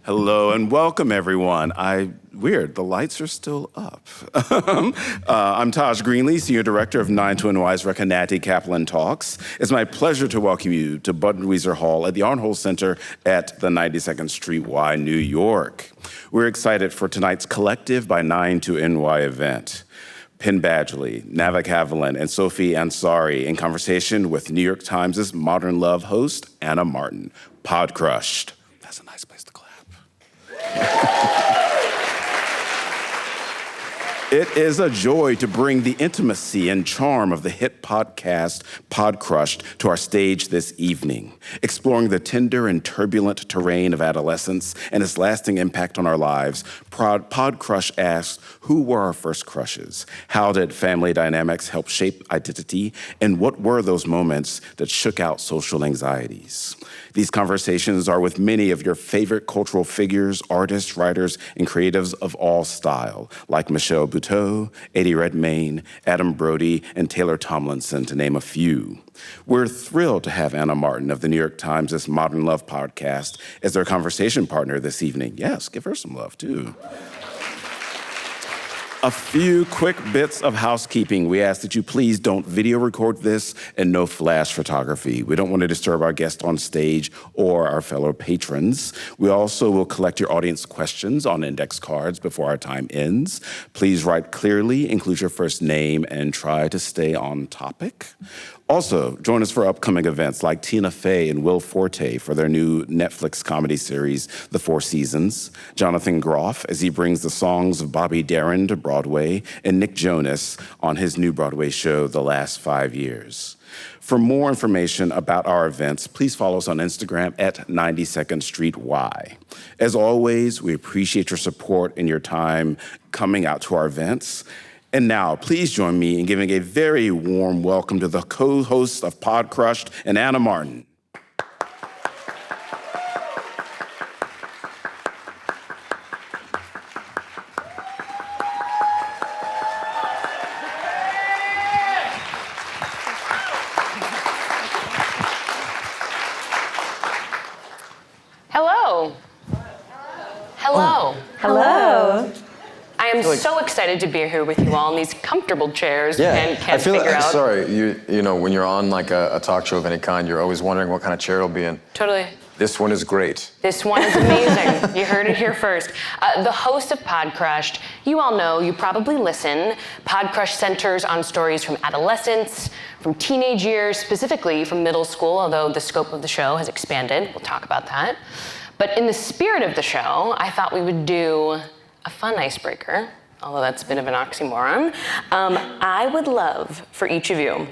Hello and welcome, everyone. Weird, the lights are still up. I'm Taj Greenlee, Senior Director of 9-2-NY's Recanati Kavelin Talks. It's my pleasure to welcome you to Budweiser Hall at the Arnhold Center at the 92nd Street Y, New York. We're excited for tonight's Collective by 9-2-NY event. Penn Badgley, Nava Kavelin, and Sophie Ansari in conversation with New York Times' Modern Love host, Anna Martin. Podcrushed. That's a nice place to clap. It is a joy to bring the intimacy and charm of the hit podcast, Podcrushed, to our stage this evening, exploring the tender and turbulent terrain of adolescence and its lasting impact on our lives. Podcrushed asks, who were our first crushes? How did family dynamics help shape identity? And what were those moments that shook out social anxieties? These conversations are with many of your favorite cultural figures, artists, writers, and creatives of all style, like Michelle Buteau, Eddie Redmayne, Adam Brody, and Taylor Tomlinson, to name a few. We're thrilled to have Anna Martin of the New York Times' Modern Love podcast as their conversation partner this evening. Yes, give her some love, too. A few quick bits of housekeeping. We ask that you please don't video record this and no flash photography. We don't want to disturb our guests on stage or our fellow patrons. We also will collect your audience questions on index cards before our time ends. Please write clearly, include your first name, and try to stay on topic. Also, join us for upcoming events like Tina Fey and Will Forte for their new Netflix comedy series, The Four Seasons, Jonathan Groff as he brings the songs of Bobby Darin to Broadway, and Nick Jonas on his new Broadway show, The Last 5 Years. For more information about our events, please follow us on Instagram at 92nd Street Y. As always, we appreciate your support and your time coming out to our events. And now, please join me in giving a very warm welcome to the co-hosts of Podcrushed and Anna Martin. Hello. Hello. Hello. I am so excited to be here with you all in these comfortable chairs and can't figure out. Sorry, you know, when you're on like a talk show of any kind, you're always wondering what kind of chair it'll be in. Totally. This one is great. This one is amazing. You heard it here first. The host of Podcrushed, you all know, you probably listen. Podcrushed centers on stories from adolescence, from teenage years, specifically from middle school, although the scope of the show has expanded. We'll talk about that. But in the spirit of the show, I thought we would do a fun icebreaker, although that's a bit of an oxymoron. I would love for each of you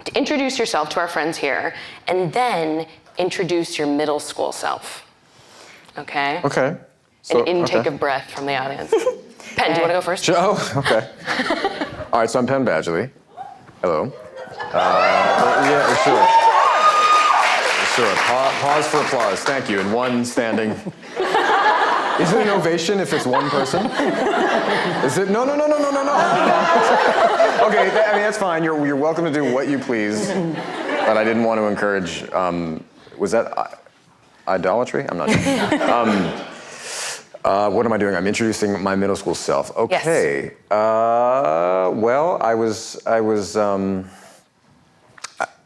to introduce yourself to our friends here, and then introduce your middle school self. Okay? Okay. So, An intake of breath from the audience. Penn, do you want to go first? Oh, okay. All right, so I'm Penn Badgley. Hello. Yeah, sure. Sure. Pause for applause. Thank you. And one standing. Is it an ovation if it's one person? Is it? No. Okay, I mean, that's fine. You're welcome to do what you please. But I didn't want to encourage, was that idolatry? I'm not sure. What am I doing? I'm introducing my middle school self. Okay. Yes. Well,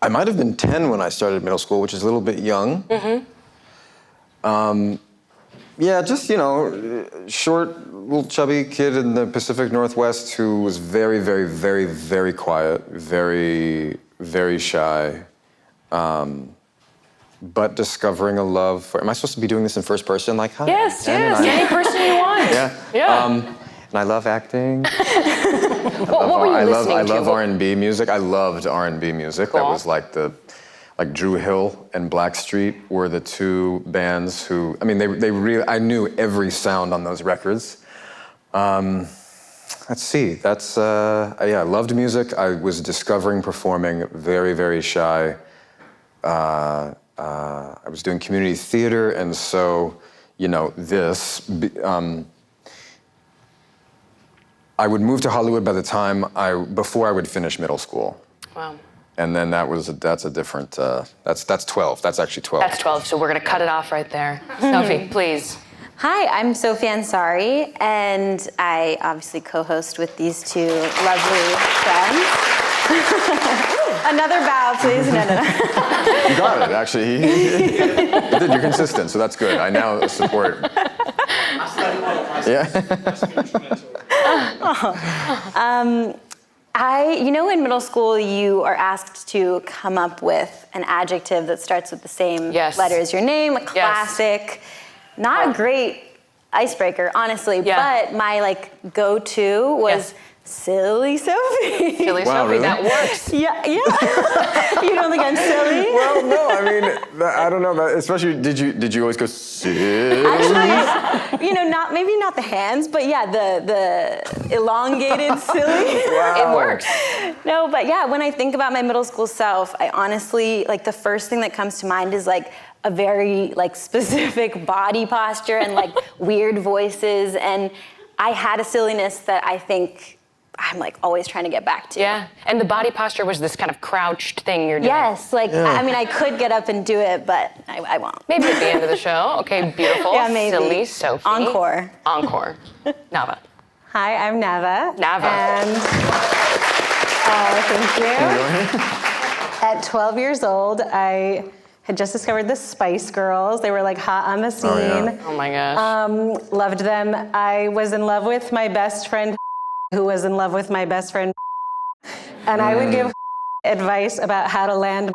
I might have been 10 when I started middle school, which is a little bit young. Mm-hmm. Yeah, just, you know, short, little chubby kid in the Pacific Northwest who was very, very, very, very quiet, very, very shy, but discovering a love for, am I supposed to be doing this in first person? Like, hi. Yes, any person you want. Yeah. And I love acting. What were you listening to? I love R&B music. I loved R&B music. Cool. That was like Drew Hill and Blackstreet were the two bands who, I mean, they really, I knew every sound on those records. Let's see, that's, I loved music. I was discovering performing, very, very shy. I was doing community theater, and so, you know, I would move to Hollywood by the time before I would finish middle school. Wow. And then that's a different, that's 12, that's actually 12. That's 12, so we're gonna cut it off right there. Sophie, please. Hi, I'm Sophie Ansari, and I obviously co-host with these two lovely friends. Another bow, please. No. You got it, actually. You did. You're consistent, so that's good. I now support. Yeah. In middle school, you are asked to come up with an adjective that starts with the same letter as your name, a classic. Not a great icebreaker, honestly, but my go-to was silly Sophie. Silly Sophie, really? that works. Yeah. You don't think I'm silly? Well, no, I mean, I don't know. Especially, did you always go silly? Actually, maybe not the hands, but the elongated silly. Wow. It works. No, but when I think about my middle school self, I honestly, the first thing that comes to mind is a very specific body posture and weird voices, and I had a silliness that I think I'm always trying to get back to. Yeah, and the body posture was this kind of crouched thing you're doing. Yes, I could get up and do it, but I won't. Maybe at the end of the show. Okay, beautiful. Yeah, maybe. Silly Sophie. Encore. Nava. Hi, I'm Nava. Nava. And thank you. At 12 years old, I had just discovered the Spice Girls. They were hot on the scene. Oh, yeah. Oh my gosh. Loved them. I was in love with my best friend, who was in love with my best friend, and I would give advice about how to land.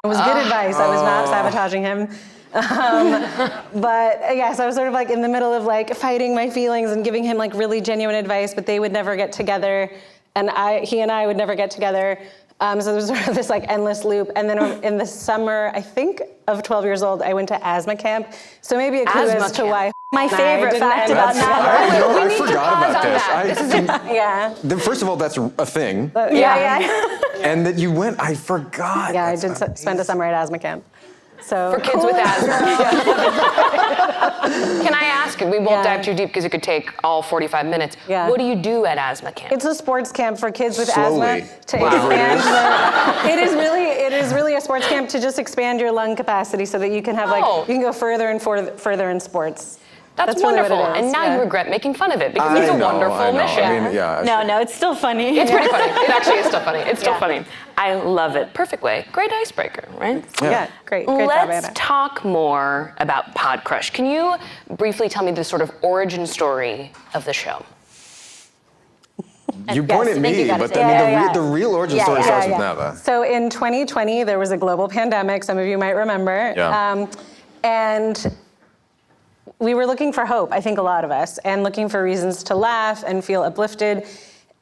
It was good advice. I was not sabotaging him. But yes, I was sort of in the middle of fighting my feelings and giving him really genuine advice, but they would never get together, and he and I would never get together. So there was sort of this endless loop. And then in the summer, I think, of 12 years old, I went to Asthma Camp. So maybe a clue as to why my favorite fact about Nava. I forgot about this. First of all, that's a thing. Yeah. And that you went, I forgot. Yeah, I did spend a summer at Asthma Camp. So For kids with asthma. Can I ask, we won't dive too deep because it could take all 45 minutes. Yeah. What do you do at Asthma Camp? it's a sports camp for kids with Slowly. asthma to Whatever it expand. It is really a sports camp to just expand your lung capacity so that you can have you can go further and further in sports. That's really wonderful. what it is. And now you regret making fun of it because I it's a know, wonderful I know. mission. I mean, yeah. No, it's still funny. It's pretty funny. It actually is still funny. It's still funny. I love it. Perfect way. Great icebreaker, right? Yeah, great job, Let's Anna. talk more about Podcrushed. Can you briefly tell me the sort of origin story of the show? You point at me, but the real origin story starts with Nava. So in 2020, there was a global pandemic. Some of you might remember. Yeah. And we were looking for hope, I think a lot of us, and looking for reasons to laugh and feel uplifted.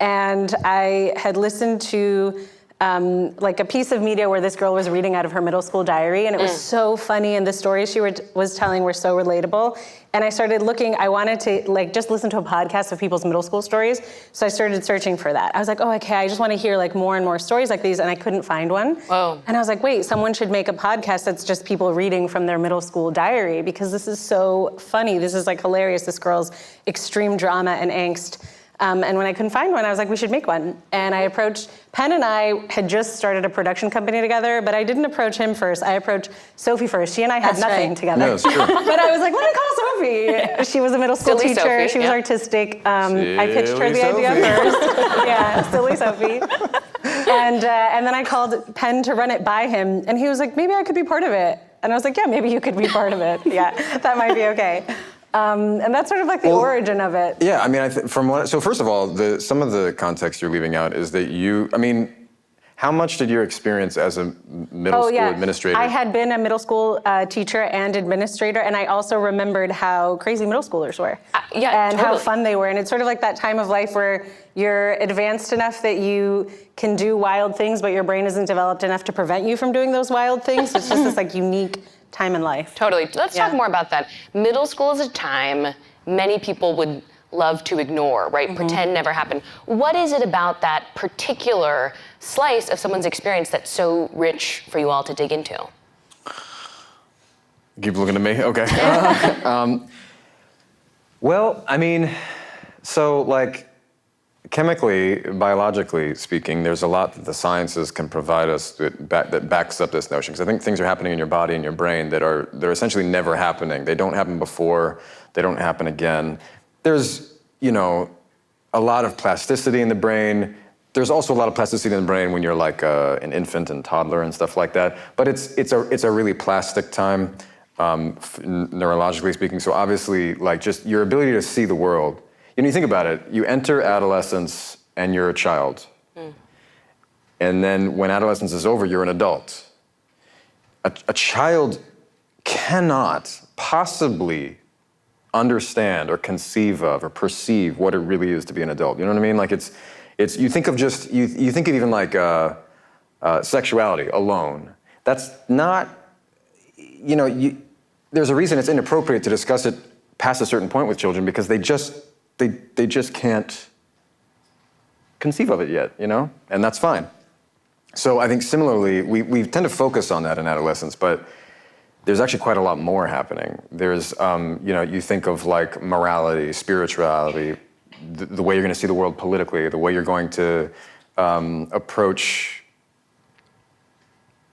And I had listened to a piece of media where this girl was reading out of her middle school diary, and it was so funny, and the stories she was telling were so relatable. And I started looking, I wanted to just listen to a podcast of people's middle school stories, so I started searching for that. I was like, okay, I just want to hear more and more stories like these, and I couldn't find one. Whoa. And I was like, wait, someone should make a podcast that's just people reading from their middle school diary, because this is so funny. This is hilarious, this girl's extreme drama and angst. And when I couldn't find one, I was like, we should make one. And I approached, Penn and I had just started a production company together, but I didn't approach him first. I approaced Sophie first. She and I had nothing together. Yeah, that's true. But I was like, let me call Sophie. She was a middle school Silly teacher. Sophie, She was artistic. I pitched her the idea first. Yeah, silly Sophie. And then I called Penn to run it by him, and he was like, maybe I could be part of it. And I was like, yeah, maybe you could be part of it. Yeah, that might be okay. And that's sort of the origin of it. Yeah, I mean, so first of all, some of the context you're leaving out is that how much did your experience as a middle school administrator? I had been a middle school teacher and administrator, and I also remembered how crazy middle schoolers were. And how fun they were. And it's sort of that time of life where you're advanced enough that you can do wild things, but your brain isn't developed enough to prevent you from doing those wild things. It's just this unique time in life. Totally. Let's talk more about that. Middle school is a time many people would love to ignore, right? Pretend never happened. What is it about that particular slice of someone's experience that's so rich for you all to dig into? Keep looking at me? Okay. Well, I mean, so chemically, biologically speaking, there's a lot that the sciences can provide us that backs up this notion. Because I think things are happening in your body and your brain they're essentially never happening. They don't happen before, they don't happen again. There's, a lot of plasticity in the brain. There's also a lot of plasticity in the brain when you're like an infant and toddler and stuff like that. But it's a really plastic time, neurologically speaking. So obviously, like just your ability to see the world. You think about it, you enter adolescence and you're a child. And then when adolescence is over, you're an adult. A child cannot possibly understand or conceive of or perceive what it really is to be an adult. You know what I mean? Like it's you think of just, you think of even like sexuality alone. That's not, there's a reason it's inappropriate to discuss it past a certain point with children because they just can't conceive of it yet, and that's fine. So I think similarly, we tend to focus on that in adolescence, but there's actually quite a lot more happening. There's, you think of like morality, spirituality, the way you're going to see the world politically, the way you're going to approach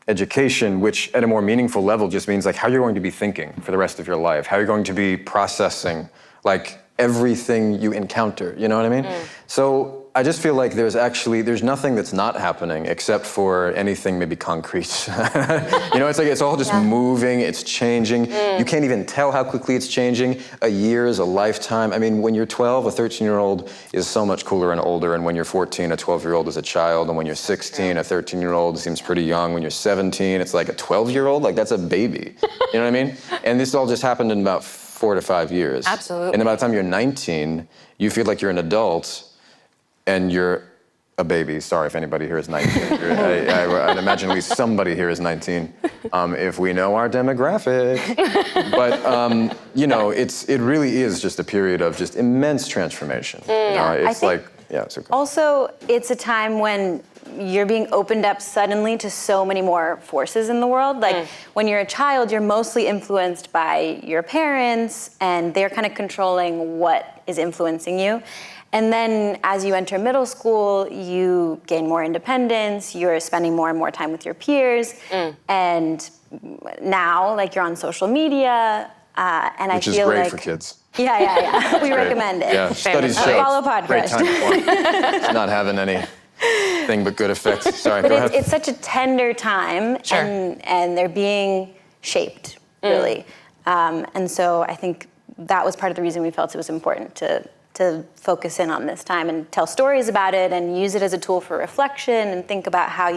education, which at a more meaningful level just means like how you're going to be thinking for the rest of your life, how you're going to be processing like everything you encounter, you know what I mean? So I just feel like there's nothing that's not happening except for anything maybe concrete. It's like it's all just moving, it's changing. You can't even tell how quickly it's changing. A year is a lifetime. I mean, when you're 12, a 13-year-old is so much cooler and older, and when you're 14, a 12-year-old is a child, and when you're 16, a 13-year-old seems pretty young. When you're 17, it's like a 12-year-old, like that's a baby. You know what I mean? And this all just happened in about 4 to 5 years. Absolutely. And then by the time you're 19, you feel like you're an adult, and you're a baby. Sorry if anybody here is 19. I'd imagine at least somebody here is 19, if we know our demographic. But, it really is just a period of just immense transformation. Also, it's a time when you're being opened up suddenly to so many more forces in the world. Like when you're a child, you're mostly influenced by your parents, and they're kind of controlling what is influencing you. And then as you enter middle school, you gain more independence, you're spending more and more time with your peers. And now, like, you're on social media, and Which I feel like... Which is great for kids. Yeah. We recommend it. Yeah, studies show. Follow Podcrushed. Great time it's not having anything but good effects. Sorry, but go ahead. It's such a tender time, and they're being shaped, really. And so I think that was part of the reason we felt it was important to focus in on this time and tell stories about it and use it as a tool for reflection and think about how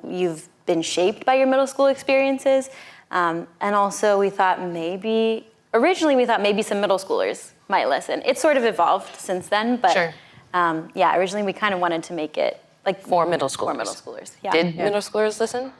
you've been shaped by your middle school experiences. And also originally we thought maybe some middle schoolers might listen. It's sort of evolved since then, but originally we kind of wanted to make it like for middle schoolers. For middle schoolers, yeah. Did middle schoolers listen?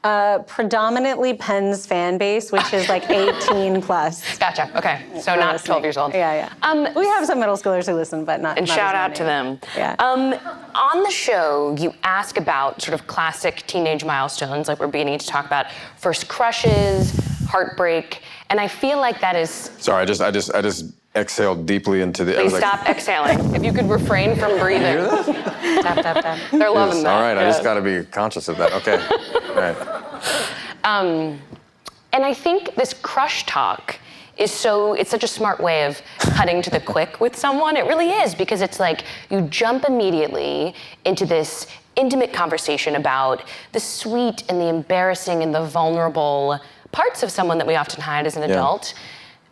Predominantly Penn's fan base, which is like 18 plus. Gotcha. Okay. So not 12 years old. Yeah. We have some middle schoolers who listen, but not. And not shout as out many. to them. Yeah. On the show, you ask about sort of classic teenage milestones, like we're beginning to talk about first crushes, heartbreak, and I feel like that is. Sorry, I just exhaled deeply into the. Please stop exhaling. If you could refrain from breathing. You hear that? Tap, tap, tap. They're loving that. All right, I just got to be conscious of that. Okay. All right. And I think this crush talk it's such a smart way of cutting to the quick with someone. It really is, because it's like you jump immediately into this intimate conversation about the sweet and the embarrassing and the vulnerable parts of someone that we often hide as an adult.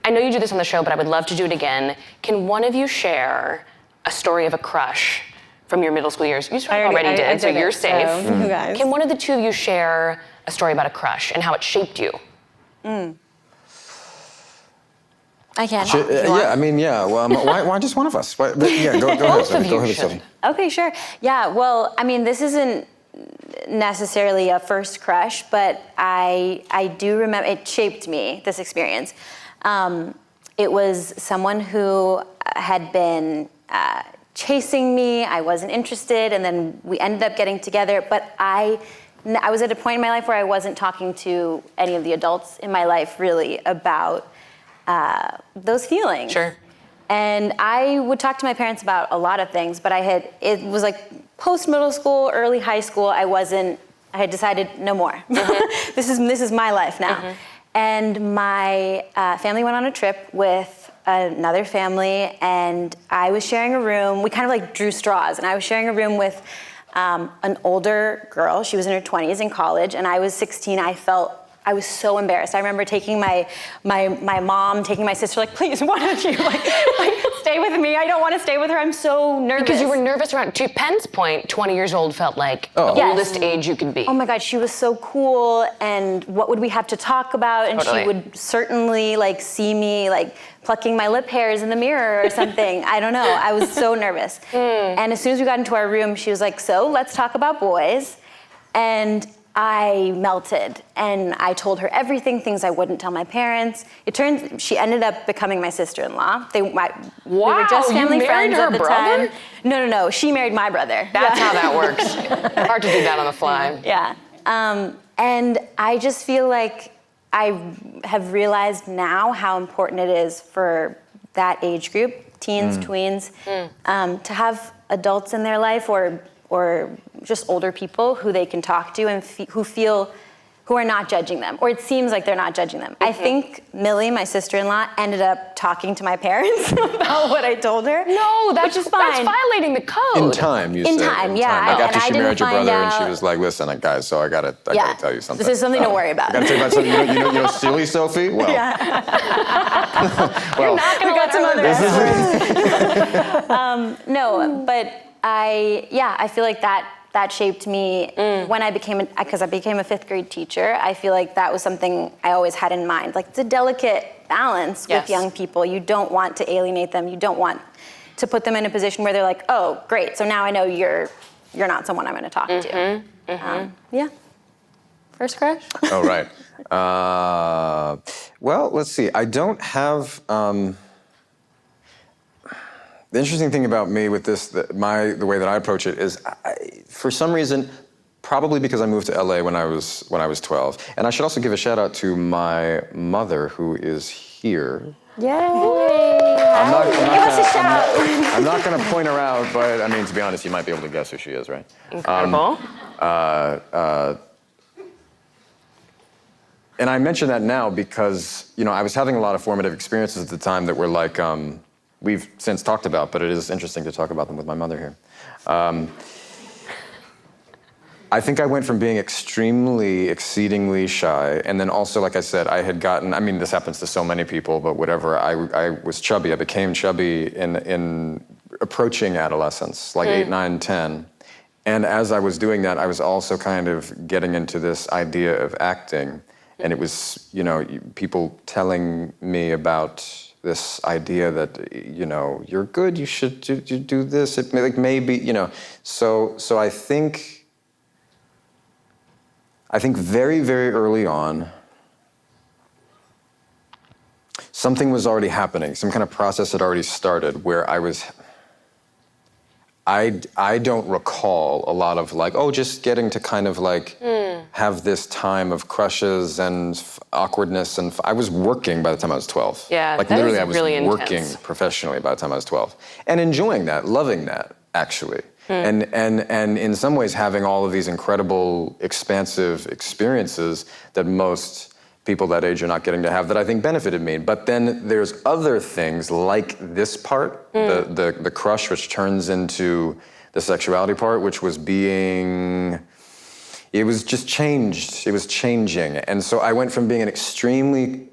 I know you do this on the show, but I would love to do it again. Can one of you share a story of a crush from your middle school years? You sort of already did, so you're safe. You guys. Can one of the two of you share a story about a crush and how it shaped you? I can. Well, why just one of us? Go ahead. Go ahead, Sophie. Okay, sure. Yeah, well, I mean, this isn't necessarily a first crush, but I do remember, it shaped me, this experience. It was someone who had been chasing me. I wasn't interested, and then we ended up getting together, but I was at a point in my life where I wasn't talking to any of the adults in my life really about those feelings. Sure. And I would talk to my parents about a lot of things, but it was like post-middle school, early high school, I had decided no more. This is my life now. And my family went on a trip with another family, and I was sharing a room. We kind of like drew straws, and I was sharing a room with an older girl. She was in her 20s in college, and I was 16. I was so embarrassed. I remember taking my mom, taking my sister, like, please, why don't you like stay with me? I don't want to stay with her. I'm so nervous. Because you were nervous around, to Penn's point, 20 years old felt like the oldest age you could be. Oh my God, she was so cool, and what would we have to talk about? And Totally. she would certainly like see me like plucking my lip hairs in the mirror or something. I don't know, I was so nervous. And as soon as we got into our room, she was like, so let's talk about boys. And I melted, and I told her everything, things I wouldn't tell my parents. She ended up becoming my sister-in-law. We were just family friends at the time. No, she married my brother. That's how that works. Hard to do that on the fly. Yeah, and I just feel like I have realized now how important it is for that age group, teens, tweens, to have adults in their life or just older people who they can talk to and who are not judging them, or it seems like they're not judging them. I think Millie, my sister-in-law, ended up talking to my parents about what I told her. No, that's violating the code. In time, you said. In time, yeah. Like after and she I married your didn't brother, find and she out- was like, "Listen, guys, so I gotta tell you something. This is something to worry about. I gotta tell you about something. You know, silly Sophie. Well, You're not going to let some her other live this. No, but I feel like that shaped me when I became a fifth grade teacher. I feel like that was something I always had in mind. Like, it's a delicate balance with young people. You don't want to alienate them. You don't want to put them in a position where they're like, oh, great, so now I know you're not someone I'm going to talk to. Yeah. First crush? Oh, right. Well, let's see. I don't have. The interesting thing about me with this, the way that I approach it is, for some reason, probably because I moved to LA when I was 12. And I should also give a shout out to my mother, who is here. Yay! I'm I'm not going to point her out, but I mean, to be honest, you might be able to guess who she is, right? Incredible. And I mention that now because, I was having a lot of formative experiences at the time that were like, we've since talked about, but it is interesting to talk about them with my mother here. I think I went from being exceedingly shy, and then also, like I said, I had gotten, I mean, this happens to so many people, but whatever, I was chubby. I became chubby in approaching adolescence, like 8, 9, 10. And as I was doing that, I was also kind of getting into this idea of acting. And it was, people telling me about this idea that, you're good, you should do this, it maybe, So I think very, very early on, something was already happening, some kind of process had already started where I don't recall a lot of just getting to kind of have this time of crushes and awkwardness, and I was working by the time I was 12. Yeah, literally I was really working intense. Professionally by the time I was 12. And enjoying that, loving that, actually. And in some ways having all of these incredible, expansive experiences that most people that age are not getting to have that I think benefited me. But then there's other things like this part, the crush, which turns into the sexuality part, which was it was just changed. It was changing. And so I went from being an extremely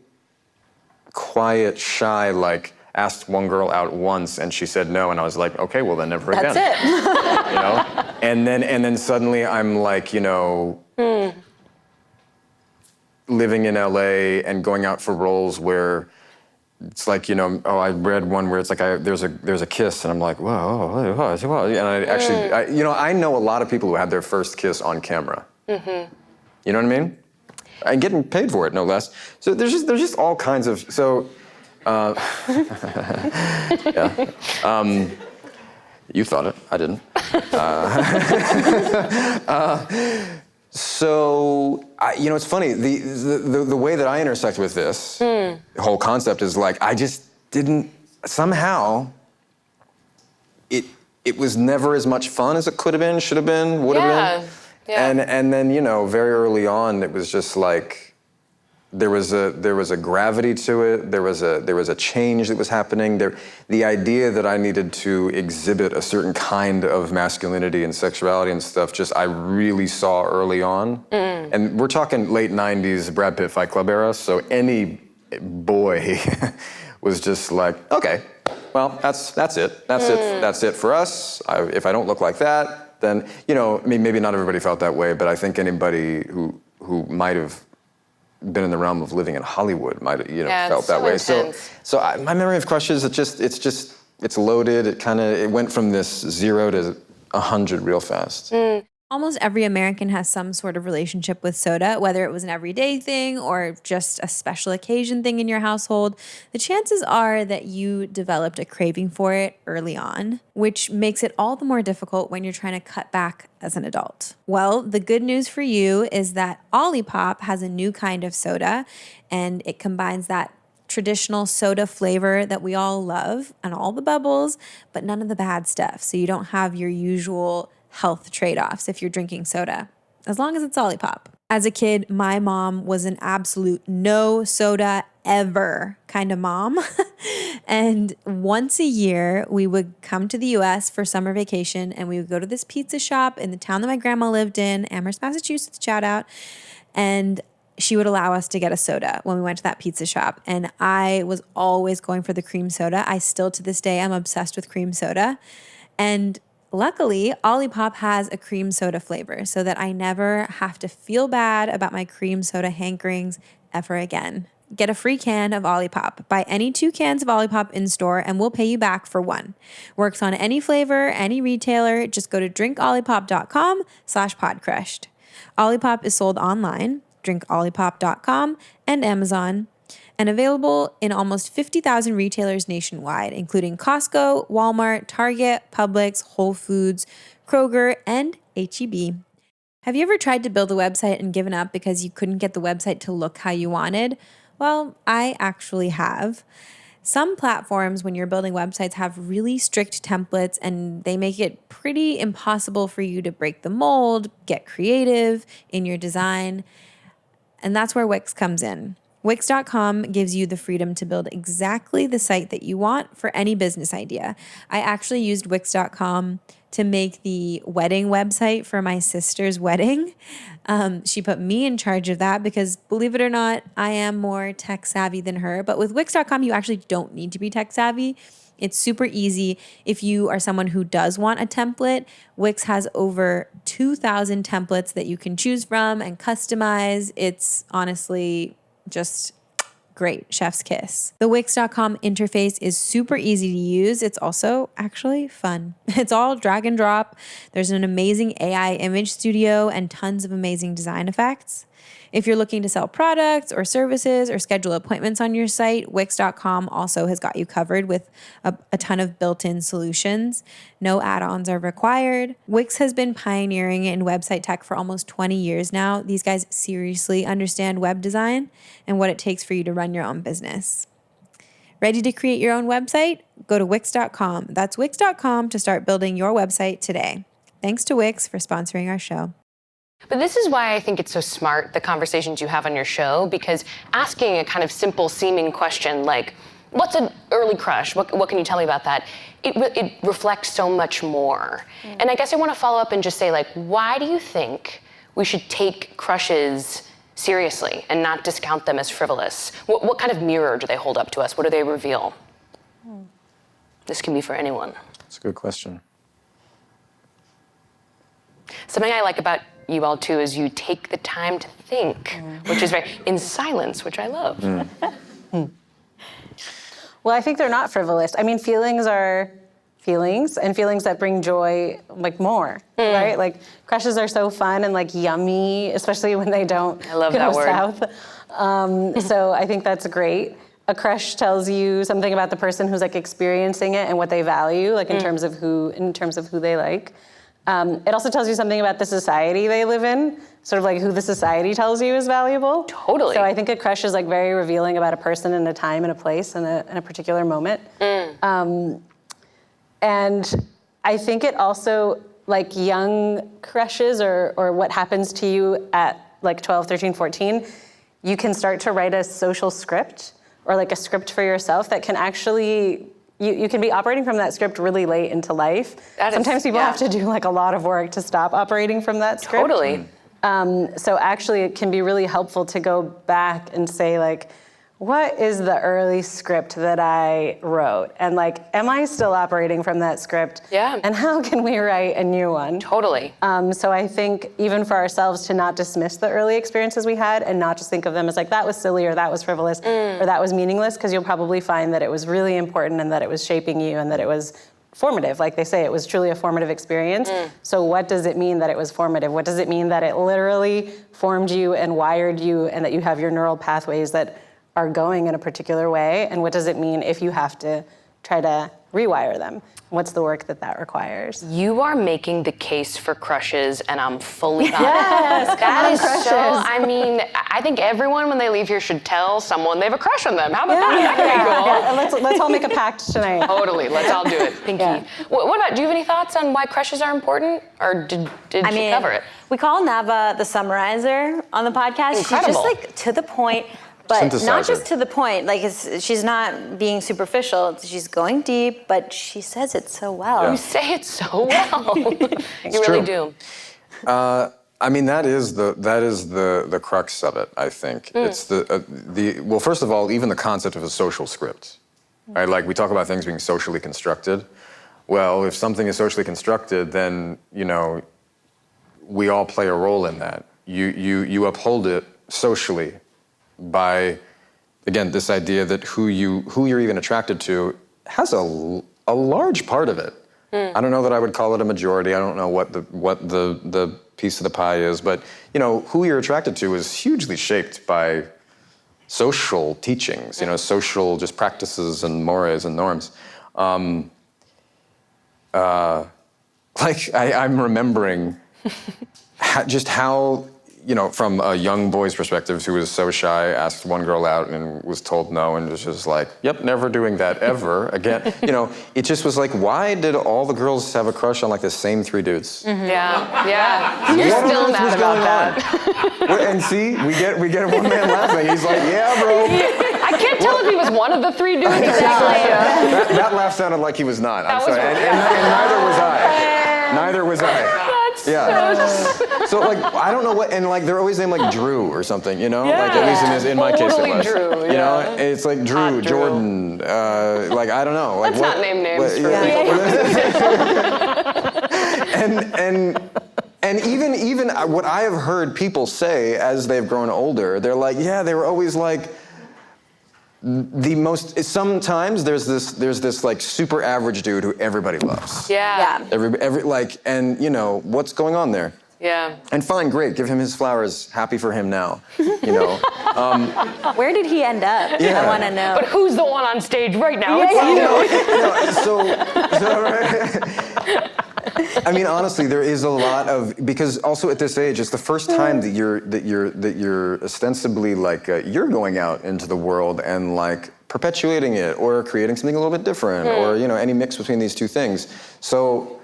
quiet, shy, asked one girl out once and she said no, and I was like, okay, well then never again. That's it. And then suddenly I'm living in LA and going out for roles where it's I read one where it's there's a kiss and I'm like, whoa, and I actually, I know a lot of people who had their first kiss on camera. You know what I mean? And getting paid for it, no less. So there's just all kinds of, yeah. You thought it, I didn't. It's funny, the way that I intersect with this whole concept is I just didn't somehow, it was never as much fun as it could have been, should have been, would have been. Yeah. And then, you know, very early on, it was just like, there was a gravity to it. There was a change that was happening. The idea that I needed to exhibit a certain kind of masculinity and sexuality and stuff, just I really saw early on. And we're talking late 90s Brad Pitt Fight Club era, so any boy was just like, okay, well, that's it. That's it for us. If I don't look like that, then, you know, I mean, maybe not everybody felt that way, but I think anybody who might have been in the realm of living in Hollywood might have, you know, felt that way. Intense. So my memory of crushes, it's loaded. It went from this 0 to 100 real fast. Almost every American has some sort of relationship with soda, whether it was an everyday thing or just a special occasion thing in your household. The chances are that you developed a craving for it early on, which makes it all the more difficult when you're trying to cut back as an adult. Well, the good news for you is that Olipop has a new kind of soda, and it combines that traditional soda flavor that we all love and all the bubbles, but none of the bad stuff. So you don't have your usual health trade-offs if you're drinking soda, as long as it's Olipop. As a kid, my mom was an absolute no soda ever kind of mom. And once a year, we would come to the US for summer vacation, and we would go to this pizza shop in the town that my grandma lived in, Amherst, Massachusetts, shout out. And she would allow us to get a soda when we went to that pizza shop. And I was always going for the cream soda. I still, to this day, am obsessed with cream soda. And luckily, Olipop has a cream soda flavor so that I never have to feel bad about my cream soda hankerings ever again. Get a free can of Olipop. Buy any 2 cans of Olipop in store and we'll pay you back for 1. Works on any flavor, any retailer. Just go to drinkolipop.com/podcrushed. Olipop is sold online, drinkolipop.com and Amazon, and available in almost 50,000 retailers nationwide, including Costco, Walmart, Target, Publix, Whole Foods, Kroger, and H-E-B. Have you ever tried to build a website and given up because you couldn't get the website to look how you wanted? Well, I actually have. Some platforms, when you're building websites, have really strict templates, and they make it pretty impossible for you to break the mold, get creative in your design. And that's where Wix comes in. Wix.com gives you the freedom to build exactly the site that you want for any business idea. I actually used Wix.com to make the wedding website for my sister's wedding. She put me in charge of that because, believe it or not, I am more tech savvy than her. But with Wix.com, you actually don't need to be tech savvy. It's super easy. If you are someone who does want a template, Wix has over 2,000 templates that you can choose from and customize. It's honestly just great, chef's kiss. The Wix.com interface is super easy to use. It's also actually fun. It's all drag and drop. There's an amazing AI image studio and tons of amazing design effects. If you're looking to sell products or services or schedule appointments on your site, Wix.com also has got you covered with a ton of built-in solutions. No add-ons are required. Wix has been pioneering in website tech for almost 20 years now. These guys seriously understand web design and what it takes for you to run your own business. Ready to create your own website? Go to Wix.com. That's Wix.com to start building your website today. Thanks to Wix for sponsoring our show. But this is why I think it's so smart, the conversations you have on your show, because asking a kind of simple seeming question like, what's an early crush? What can you tell me about that? It reflects so much more. And I guess I want to follow up and just say, like, why do you think we should take crushes seriously and not discount them as frivolous? What kind of mirror do they hold up to us? What do they reveal? This can be for anyone. That's a good question. Something I like about you all too is you take the time to think, which is very in silence, which I love. Well, I think they're not frivolous. I mean, feelings are feelings, and feelings that bring joy, like, more, right? Like, crushes are so fun and, like, yummy, especially when they don't go south. So I think that's great. A crush tells you something about the person who's, like, experiencing it and what they value, like, in terms of who they like. It also tells you something about the society they live in. sort of like who the society tells you is valuable. Totally. So I think a crush is like very revealing about a person and a time and a place and a particular moment. And I think it also, like young crushes or what happens to you at like 12, 13, 14, you can start to write a social script or like a script for yourself that can actually, you can be operating from that script really late into life. Sometimes people have to do like a lot of work to stop operating from that script. Totally. So actually it can be really helpful to go back and say like, what is the early script that I wrote? And like, am I still operating from that script? Yeah. And how can we write a new one? Totally. So I think even for ourselves to not dismiss the early experiences we had and not just think of them as like, that was silly or that was frivolous or that was meaningless, because you'll probably find that it was really important and that it was shaping you and that it was formative. Like they say, it was truly a formative experience. So what does it mean that it was formative? What does it mean that it literally formed you and wired you and that you have your neural pathways that are going in a particular way? And what does it mean if you have to try to rewire them? What's the work that requires? You are making the case for crushes, and I'm fully on Yes, it. That is crushes. so, I mean, I think everyone when they leave here should tell someone they have a crush on them. How about that? That could be cool. Let's all make a pact tonight. Totally, let's all do it. Pinky. Yeah. What about, do you have any thoughts on why crushes are important? Or did you cover it? We call Nava the summarizer on the podcast. Incredible. She's just like to the point, but not Synthesizer. just to the point. Like she's not being superficial. She's going deep, but she says it so well. You say it so well. You really do. I mean, that is the crux of it, I think. It's well, first of all, even the concept of a social script, right? Like we talk about things being socially constructed. Well, if something is socially constructed, then, you know, we all play a role in that. You uphold it socially by, again, this idea that who you're even attracted to has a large part of it. I don't know that I would call it a majority. I don't know what the piece of the pie is, but you know, who you're attracted to is hugely shaped by social teachings, you know, social just practices and mores and norms. Like I'm remembering just how, you know, from a young boy's perspective who was so shy, asked one girl out and was told no and was just like, yep, never doing that ever again. You know, it just was like, why did all the girls have a crush on like the same three dudes? Yeah. You're still mad about that. And see, we get one man laughing. He's like, yeah, bro. I can't tell if he was one of the three dudes. Exactly. That laugh sounded like he was not. I'm sorry. And neither was I. Neither was I. So like, I don't know what, and like they're always named like Drew or something, you know? Like at least in my case it was. Drew, you know, it's like Drew, Jordan, like I don't know. Like, Let's not name names for people. And even what I have heard people say as they've grown older, they're like, yeah, they were always like the most. Sometimes there's this like super average dude who everybody loves. Yeah. Every like, and you know what's going on there. Yeah. And fine, great, give him his flowers. Happy for him now. You know. Where did he end up? Yeah. I want to know. But who's the one on stage right now? I mean, honestly, there is a lot of, because also at this age, it's the first time that you're ostensibly like you're going out into the world and like perpetuating it or creating something a little bit different or you know any mix between these two things. So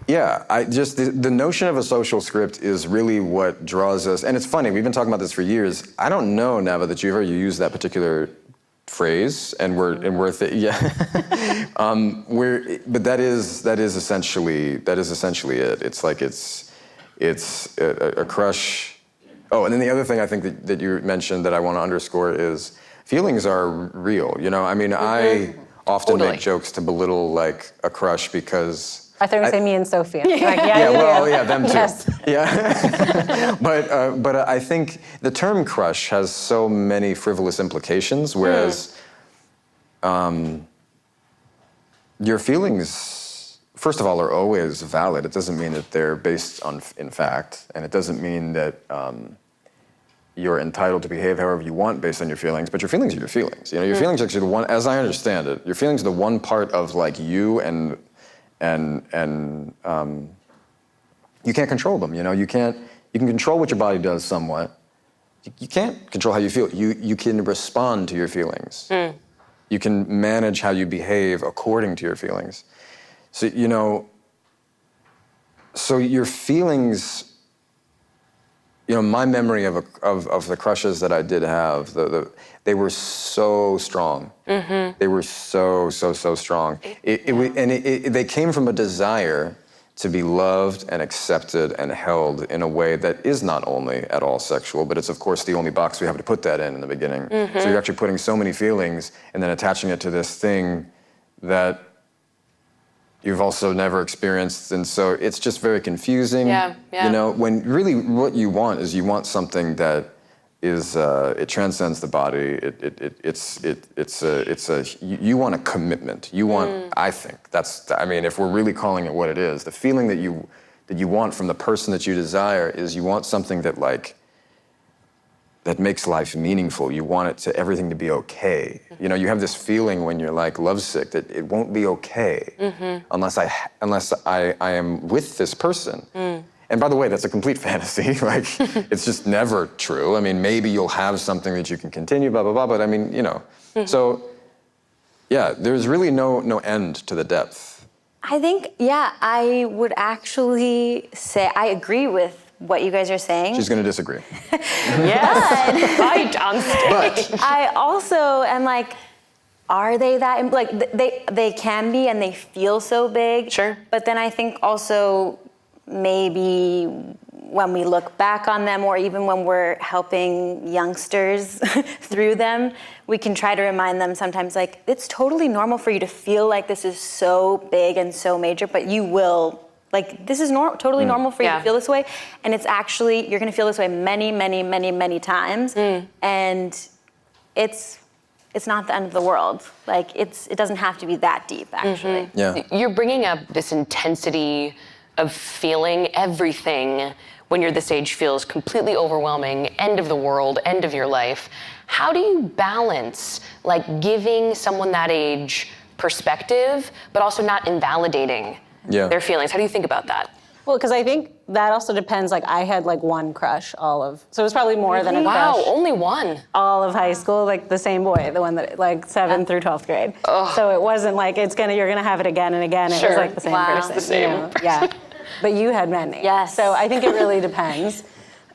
yeah, I just the notion of a social script is really what draws us. And it's funny, we've been talking about this for years. I don't know, Nava, that you've ever used that particular phrase, and we're yeah. But that is essentially it. It's like it's a crush. Oh, and then the other thing I think that you mentioned that I want to underscore is feelings are real. You know, I mean, I often make jokes to belittle like a crush because. I thought you were saying me and Sophie. Like, them too. Yes. Yeah. but I think the term crush has so many frivolous implications, whereas your feelings, first of all, are always valid. It doesn't mean that they're based in fact, and it doesn't mean that you're entitled to behave however you want based on your feelings, but your feelings are your feelings. You know, your feelings are actually the one, as I understand it, your feelings are the one part of like you and you can't control them. You know, you can't You can control what your body does somewhat. You can't control how you feel. You can respond to your feelings. You can manage how you behave according to your feelings. So, so your feelings, my memory of the crushes that I did have, they were so strong. They were so strong. They came from a desire to be loved and accepted and held in a way that is not only at all sexual, but it's of course the only box we have to put that in the beginning. So you're actually putting so many feelings and then attaching it to this thing that you've also never experienced, and so it's just very confusing. When really what you want is you want something that is it transcends the body. You want a commitment. You want, I think if we're really calling it what it is, the feeling that you want from the person that you desire is you want something that makes life meaningful. You want everything to be okay. You have this feeling when you're like lovesick that it won't be okay unless I am with this person. And by the way, that's a complete fantasy. It's just never true. Maybe you'll have something that you can continue, blah, blah, blah. But So, yeah, there's really no end to the depth. I think, I would actually say I agree with what you guys are saying. She's going to disagree. Yes, fight on stage. But I also am like, are they that, they can be and they feel so big. Sure. But then I think also maybe when we look back on them, or even when we're helping youngsters through them, we can try to remind them sometimes, it's totally normal for you to feel like this is so big and so major, but you will, this is totally normal for you to feel this way. And it's actually, you're gonna feel this way many, many, many, many times. And it's not the end of the world. It doesn't have to be that deep, actually. You're bringing up this intensity of feeling everything when you're this age feels completely overwhelming, end of the world, end of your life. How do you balance giving someone that age perspective, but also not invalidating their feelings? How do you think about that? Well, because I think that also depends. I had one crush so it was probably more than a crush. Wow, only one. All of high school, the same boy, the one that 7th through 12th grade. So it wasn't you're gonna have it again and again. It was the same person. The same. Yeah. But you had many. Yes. So I think it really depends.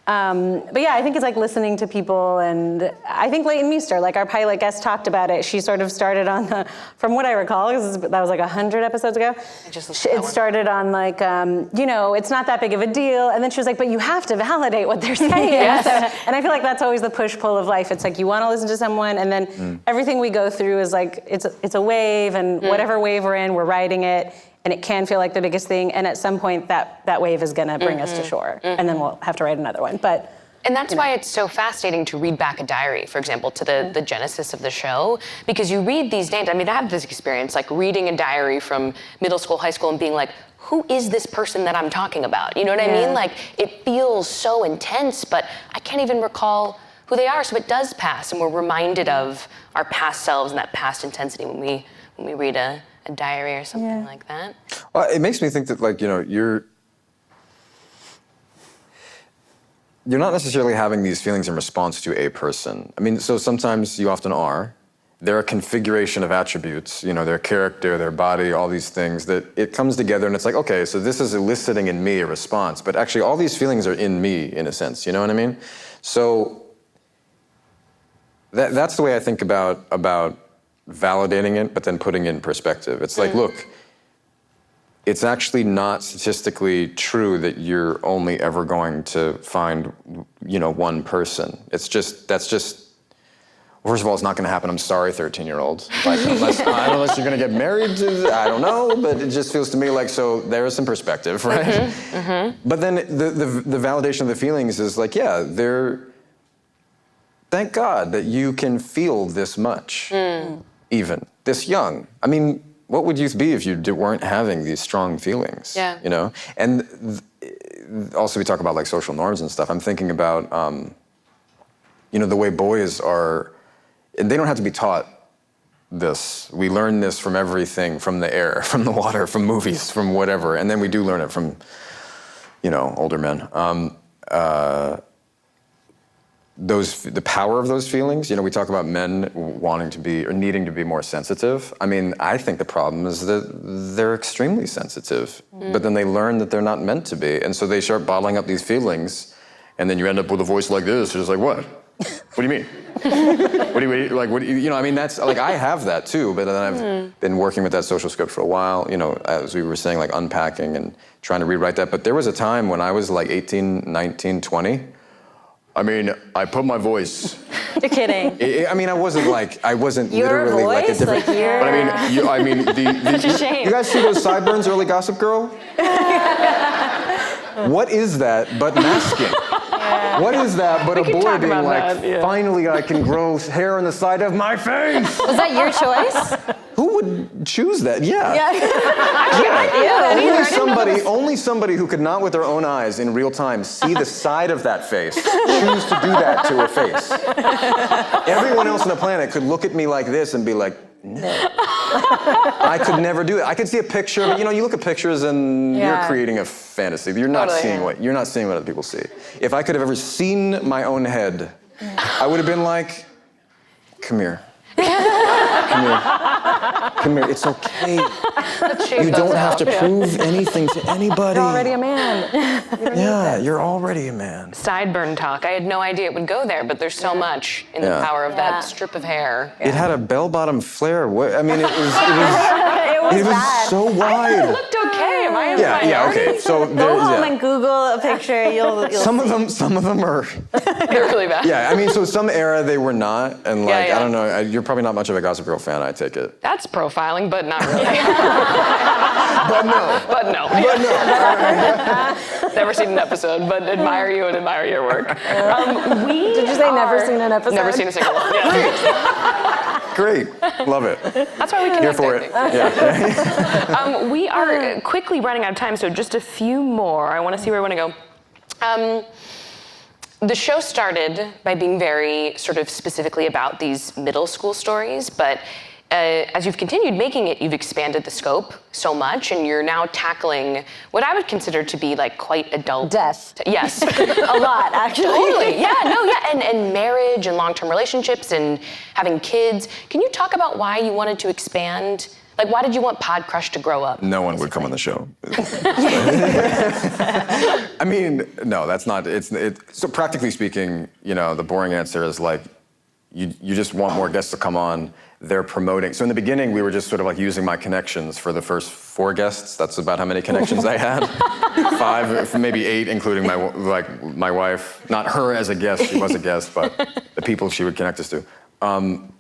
But yeah, I think it's listening to people, and I think Leighton Meester, our pilot guest, talked about it. She sort of started on from what I recall, because that was 100 episodes ago. It started on it's not that big of a deal, and then she was like, but you have to validate what they're saying. Yes. And I feel that's always the push-pull of life. It's you want to listen to someone, and then everything we go through is it's a wave, and whatever wave we're in, we're riding it. And it can feel like the biggest thing, and at some point that wave is gonna bring us to shore, and then we'll have to write another one. And that's why it's so fascinating to read back a diary, for example, to the genesis of the show, because you read these names. I have this experience, reading a diary from middle school, high school, and being who is this person that I'm talking about? You know what I mean? It feels so intense, but I can't even recall who they are, so it does pass, and we're reminded of our past selves and that past intensity when we read a diary or something like that. Well, it makes me think that you're not necessarily having these feelings in response to a person. So sometimes you often are. They're a configuration of attributes, their character, their body, all these things that it comes together and it's okay, so this is eliciting in me a response, but actually all these feelings are in me in a sense, you know what I mean? So that's the way I think about validating it, but then putting it in perspective. It's look, it's actually not statistically true that you're only ever going to find, one person. That's just, first of all, it's not gonna happen. I'm sorry, 13-year-old. Unless you're gonna get married to, I don't know, but it just feels to me so there is some perspective, right? But then the validation of the feelings is thank God that you can feel this much. Even this young. What would youth be if you weren't having these strong feelings? And also we talk about social norms and stuff. I'm thinking about the way boys are, and they don't have to be taught this. We learn this from everything, from the air, from the water, from movies, from whatever, and then we do learn it from older men. the power of those feelings. You know, we talk about men wanting to be or needing to be more sensitive. I mean, I think the problem is that they're extremely sensitive, but then they learn that they're not meant to be, and so they start bottling up these feelings, and then you end up with a voice like this. You're just like, what? What do you mean? What do you know? I mean, that's like I have that too, but then I've been working with that social script for a while. You know, as we were saying, like unpacking and trying to rewrite that. But there was a time when I was like 18, 19, 20. I mean, I put my voice. You're kidding. I mean, I wasn't Your literally voice? like a different. Like your... But I mean, Such a shame. You guys see those sideburns, early Gossip Girl? What is that but masking? What is that but a boy being like, finally I can grow hair on the side of my face? Was that your choice? Who would choose that? Yeah. Only somebody who could not with their own eyes in real time see the side of that face choose to do that to her face. Everyone else on the planet could look at me like this and be like, no. I could never do it. I could see a picture, but you know, you look at pictures and you're creating a fantasy, but you're not seeing what other people see. If I could have ever seen my own head, I would have been like, come here. Come here. Come here. It's okay. You don't have to prove anything to anybody. You're already a man. You're already a man. Sideburn talk. I had no idea it would go there, but there's so much in the power of that strip of hair. It had a bell-bottom flare. I mean, it was so wide. It looked okay. Am I okay. So go home and Google a picture. You'll some of them are. They're really bad. Yeah, I mean, so some era they were not, and like I don't know. You're probably not much of a Gossip Girl fan, I take it. That's profiling, but not really. But no. Never seen an episode, but admire you and admire your work. Did you say never seen an episode? Never seen a single one. Yeah. Great. Love it. That's why we connect. Here for it. Yeah. We are quickly running out of time, so just a few more. I want to see where I want to go. The show started by being very sort of specifically about these middle school stories, but as you've continued making it, you've expanded the scope so much, and you're now tackling what I would consider to be like quite adult. Death. Yes. A lot, actually. Totally. And marriage and long-term relationships and having kids. Can you talk about why you wanted to expand? Like, why did you want Podcrushed to grow up? No one would come on the show. I mean, no, that's not. So practically speaking, you know, the boring answer is like, you just want more guests to come on. They're promoting. So in the beginning, we were just sort of like using my connections for the first 4 guests. That's about how many connections I had. 5, maybe 8, including my wife. Not her as a guest. She was a guest, but the people she would connect us to. In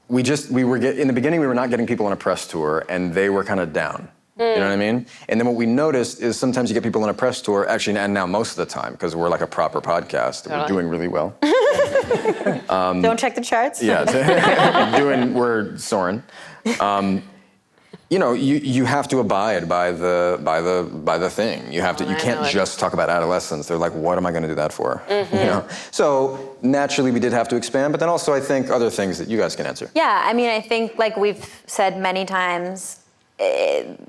the beginning, we were not getting people on a press tour, and they were kind of down. You know what I mean? And then what we noticed is sometimes you get people on a press tour, actually, and now most of the time, because we're like a proper podcast, we're doing really well. Don't check the charts. Yeah, we're soaring. You know, you have to abide by the thing. You have to. You can't just talk about adolescence. They're like, what am I going to do that for? Mm-hmm. You know. So naturally, we did have to expand, but then also I think other things that you guys can answer. Yeah, I mean, I think like we've said many times,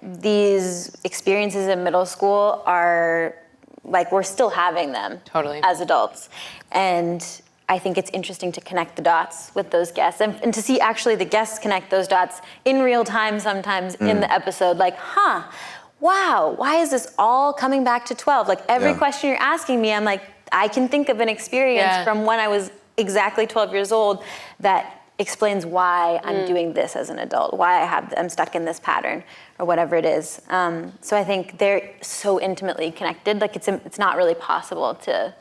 these experiences in middle school are like we're still having them as adults, and I think it's interesting to connect the dots with those guests and to see actually the guests connect those dots in real time sometimes in the episode, like, wow, why is this all coming back to 12? Like every question you're asking me, I'm like, I can think of an experience from when I was exactly 12 years old that explains why I'm doing this as an adult, why I'm stuck in this pattern or whatever it is. So I think they're so intimately connected, like it's not really possible to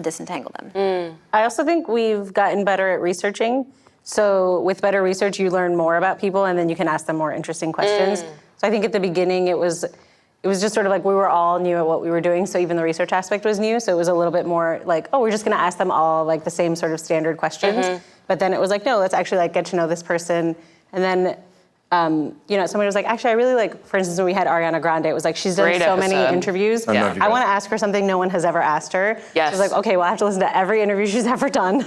disentangle them. I also think we've gotten better at researching. So with better research, you learn more about people, and then you can ask them more interesting questions. So I think at the beginning, it was just sort of like we were all new at what we were doing, so even the research aspect was new. So it was a little bit more like, oh, we're just going to ask them all like the same sort of standard questions. But then it was like, no, let's actually like get to know this person. And then you know, somebody was like, actually, I really like, for instance, when we had Ariana Grande, it was like, she's done so many interviews. I want to ask her something no one has ever asked her. Yes. So I was like, okay, well, I have to listen to every interview she's ever done.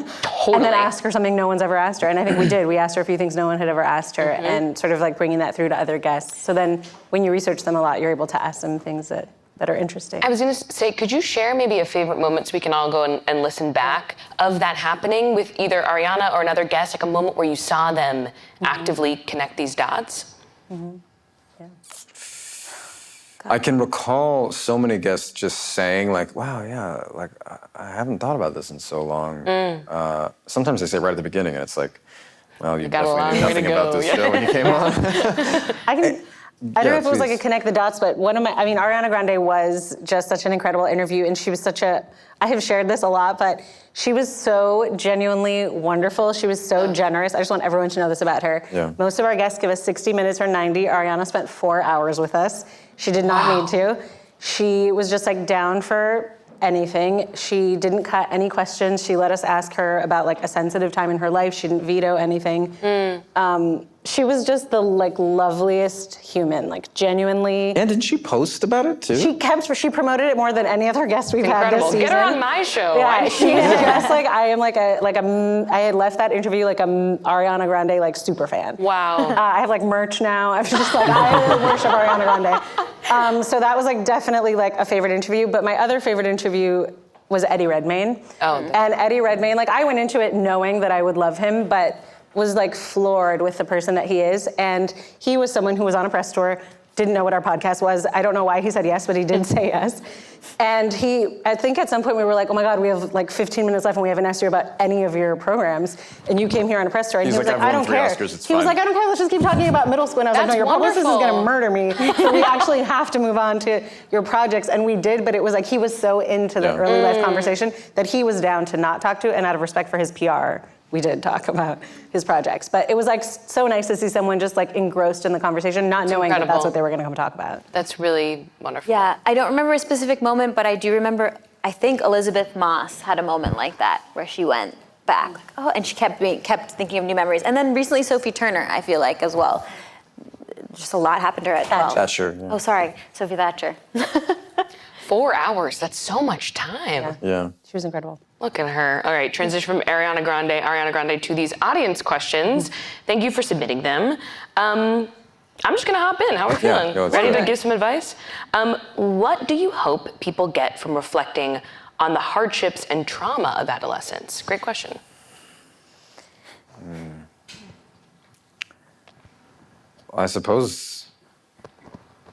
And then ask her something no one's ever asked her. And I think we did. We asked her a few things no one had ever asked her and sort of like bringing that through to other guests. So then when you research them a lot, you're able to ask them things that that are interesting. I was going to say, could you share maybe a favorite moment so we can all go and listen back of that happening with either Ariana or another guest, like a moment where you saw them actively connect these dots? Yeah. I can recall so many guests just saying like, wow, yeah, like I haven't thought about this in so long. Sometimes they say right at the beginning and it's like, well, you definitely knew nothing about this show when you came on. I don't know if it was like a connect the dots, but Ariana Grande was just such an incredible interview, and she was I have shared this a lot, but she was so genuinely wonderful. She was so generous. I just want everyone to know this about her. Yeah. Most of our guests give us 60 minutes or 90. Ariana spent 4 hours with us. She did not need to. She was just like down for anything. She didn't cut any questions. She let us ask her about like a sensitive time in her life. She didn't veto anything. She was just the like loveliest human, like genuinely. And did she post about it too? She promoted it more than any other guest we've had this season. Get her on my show. Yeah, she is just like I am I had left that interview like a Ariana Grande like super fan. Wow. I have like merch now. I'm just like I worship Ariana Grande. So that was like definitely like a favorite interview. But my other favorite interview was Eddie Redmayne. And Eddie Redmayne, like I went into it knowing that I would love him, but was like floored with the person that he is. And he was someone who was on a press tour, didn't know what our podcast was. I don't know why he said yes, but he did say yes. And I think at some point we were like, oh my God, we have like 15 minutes left and we haven't asked you about any of your programs. And you came here on a press tour and he was like, I don't care. He was like, I don't care, let's just keep talking about middle school. And I was like, no, your publicist is gonna murder me. So we actually have to move on to your projects. And we did, but it was like, he was so into the early life conversation that he was down to not talk to, and out of respect for his PR, we did talk about his projects. But it was like so nice to see someone just like engrossed in the conversation, not knowing that that's what they were gonna come talk about. That's really wonderful. Yeah, I don't remember a specific moment, but I do remember, I think Elizabeth Moss had a moment like that where she went back, like, oh, and she kept thinking of new memories. And then recently Sophie Turner, I feel like as well. Just a lot happened to her at 12. Thatcher. Yeah. Oh, sorry, Sophie Thatcher. 4 hours, that's so much time. Yeah. She was incredible. Look at her. All right, transition from Ariana Grande to these audience questions. Thank you for submitting them. I'm just gonna hop in. How are we feeling? Ready to give some advice? What do you hope people get from reflecting on the hardships and trauma of adolescence? Great question. I suppose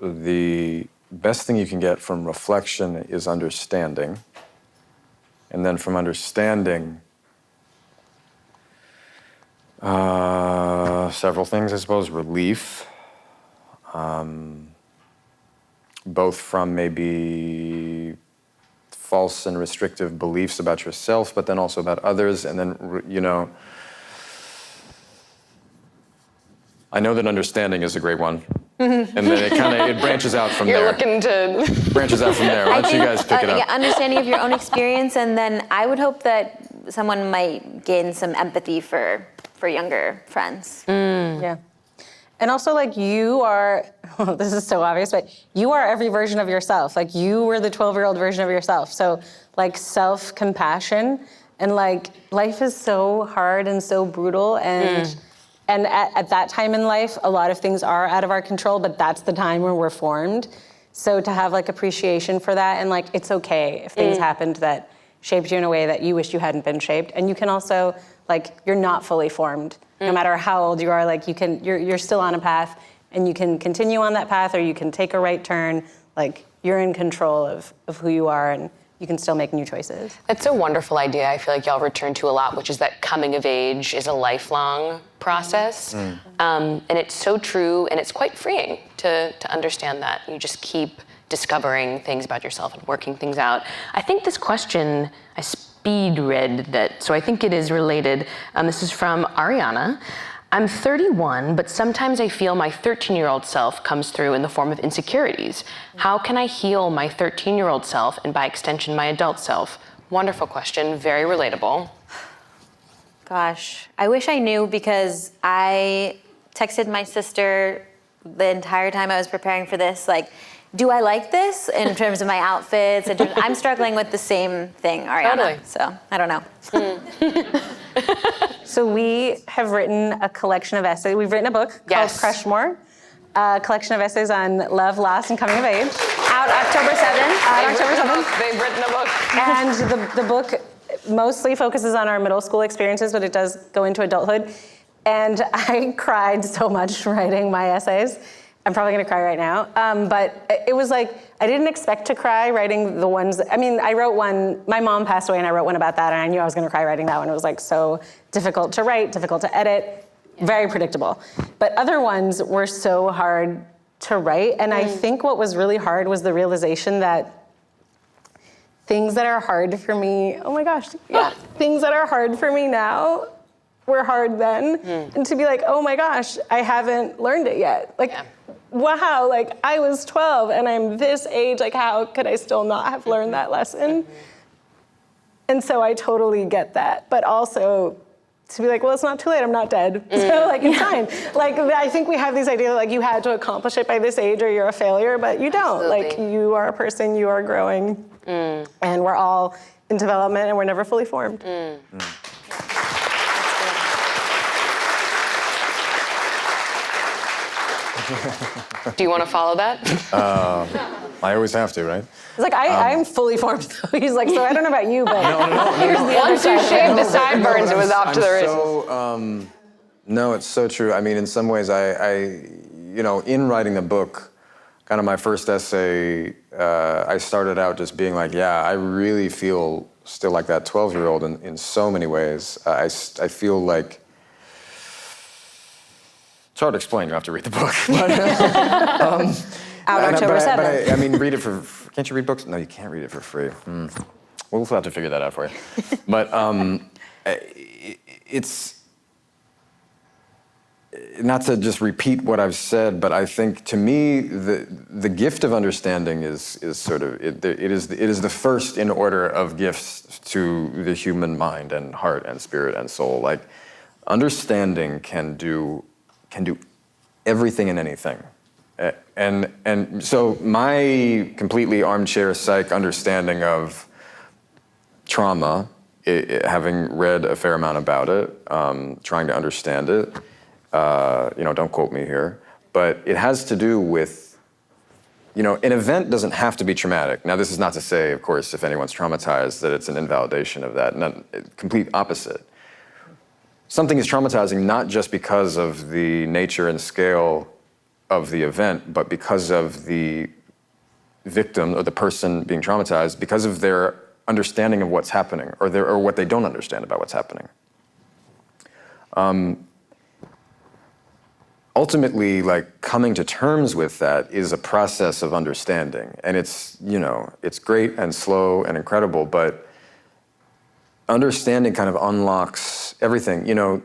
the best thing you can get from reflection is understanding. And then from understanding, several things, I suppose. Relief, both from maybe false and restrictive beliefs about yourself, but then also about others. And then, I know that understanding is a great one. And then it branches out from there. You're looking to... branches out from there. Why don't you guys pick it up? Yeah, understanding of your own experience, and then I would hope that someone might gain some empathy for younger friends. Yeah. And also, like, you are, this is so obvious, but you are every version of yourself. Like, you were the 12-year-old version of yourself. So, like, self-compassion, and, like, life is so hard and so brutal, and at that time in life, a lot of things are out of our control, but that's the time where we're formed. So to have like appreciation for that, and like it's okay if things happened that shaped you in a way that you wish you hadn't been shaped. And you can also, like, you're not fully formed. No matter how old you are, like you're still on a path, and you can continue on that path, or you can take a right turn. Like, you're in control of who you are, and you can still make new choices. That's a wonderful idea. I feel like y'all return to a lot, which is that coming of age is a lifelong process. And it's so true, and it's quite freeing to understand that. You just keep discovering things about yourself and working things out. I think this question, I speed read that, so I think it is related. This is from Ariana. I'm 31, but sometimes I feel my 13-year-old self comes through in the form of insecurities. How can I heal my 13-year-old self, and by extension, my adult self? Wonderful question, very relatable. Gosh, I wish I knew, because I texted my sister the entire time I was preparing for this, like, do I like this in terms of my outfits? I'm struggling with the same thing, Ariana. Totally. So I don't know. So we have written a collection of essays. We've written a book called Crushmore, a collection of essays on love, loss, and coming of age. Out October 7th. They've written a book. And the book mostly focuses on our middle school experiences, but it does go into adulthood. And I cried so much writing my essays. I'm probably gonna cry right now. But it was like, I didn't expect to cry writing the ones, I wrote one, my mom passed away and I wrote one about that and I knew I was gonna cry writing that one. It was like so difficult to write, difficult to edit, very predictable. But other ones were so hard to write. And I think what was really hard was the realization that things that are hard for me, oh my gosh, yeah, things that are hard for me now were hard then. And to be like, oh my gosh, I haven't learned it yet. Like, wow, like I was 12 and I'm this age, like how could I still not have learned that lesson? And so I totally get that, but also to be like, well, it's not too late, I'm not dead. So like, it's fine. Like, I think we have these ideas like you had to accomplish it by this age or you're a failure, but you don't. Like, you are a person, you are growing, and we're all in development and we're never fully formed. Do you want to follow that? I always have to, right? It's like, I'm fully formed though. He's like, so I don't know about you, but Once you shaved the sideburns, it was off to the races. No, it's so true. I mean, in some ways, I in writing the book, kind of my first essay, I started out just being like, yeah, I really feel still like that 12-year-old in so many ways. I feel like, it's hard to explain, you have to read the book. Out October 7th. But I mean, read it can't you read books? No, you can't read it for free. We'll have to figure that out for you. But it's, not to just repeat what I've said, but I think to me, the gift of understanding is sort of, it is the first in order of gifts to the human mind and heart and spirit and soul. Like, understanding can do everything and anything. And so my completely armchair psych understanding of trauma, having read a fair amount about it, trying to understand it, don't quote me here, but it has to do with, an event doesn't have to be traumatic. Now, this is not to say, of course, if anyone's traumatized, that it's an invalidation of that. Complete opposite. Something is traumatizing not just because of the nature and scale of the event, but because of the victim or the person being traumatized, because of their understanding of what's happening, or what they don't understand about what's happening. Ultimately, like, coming to terms with that is a process of understanding, and it's great and slow and incredible, but understanding kind of unlocks everything.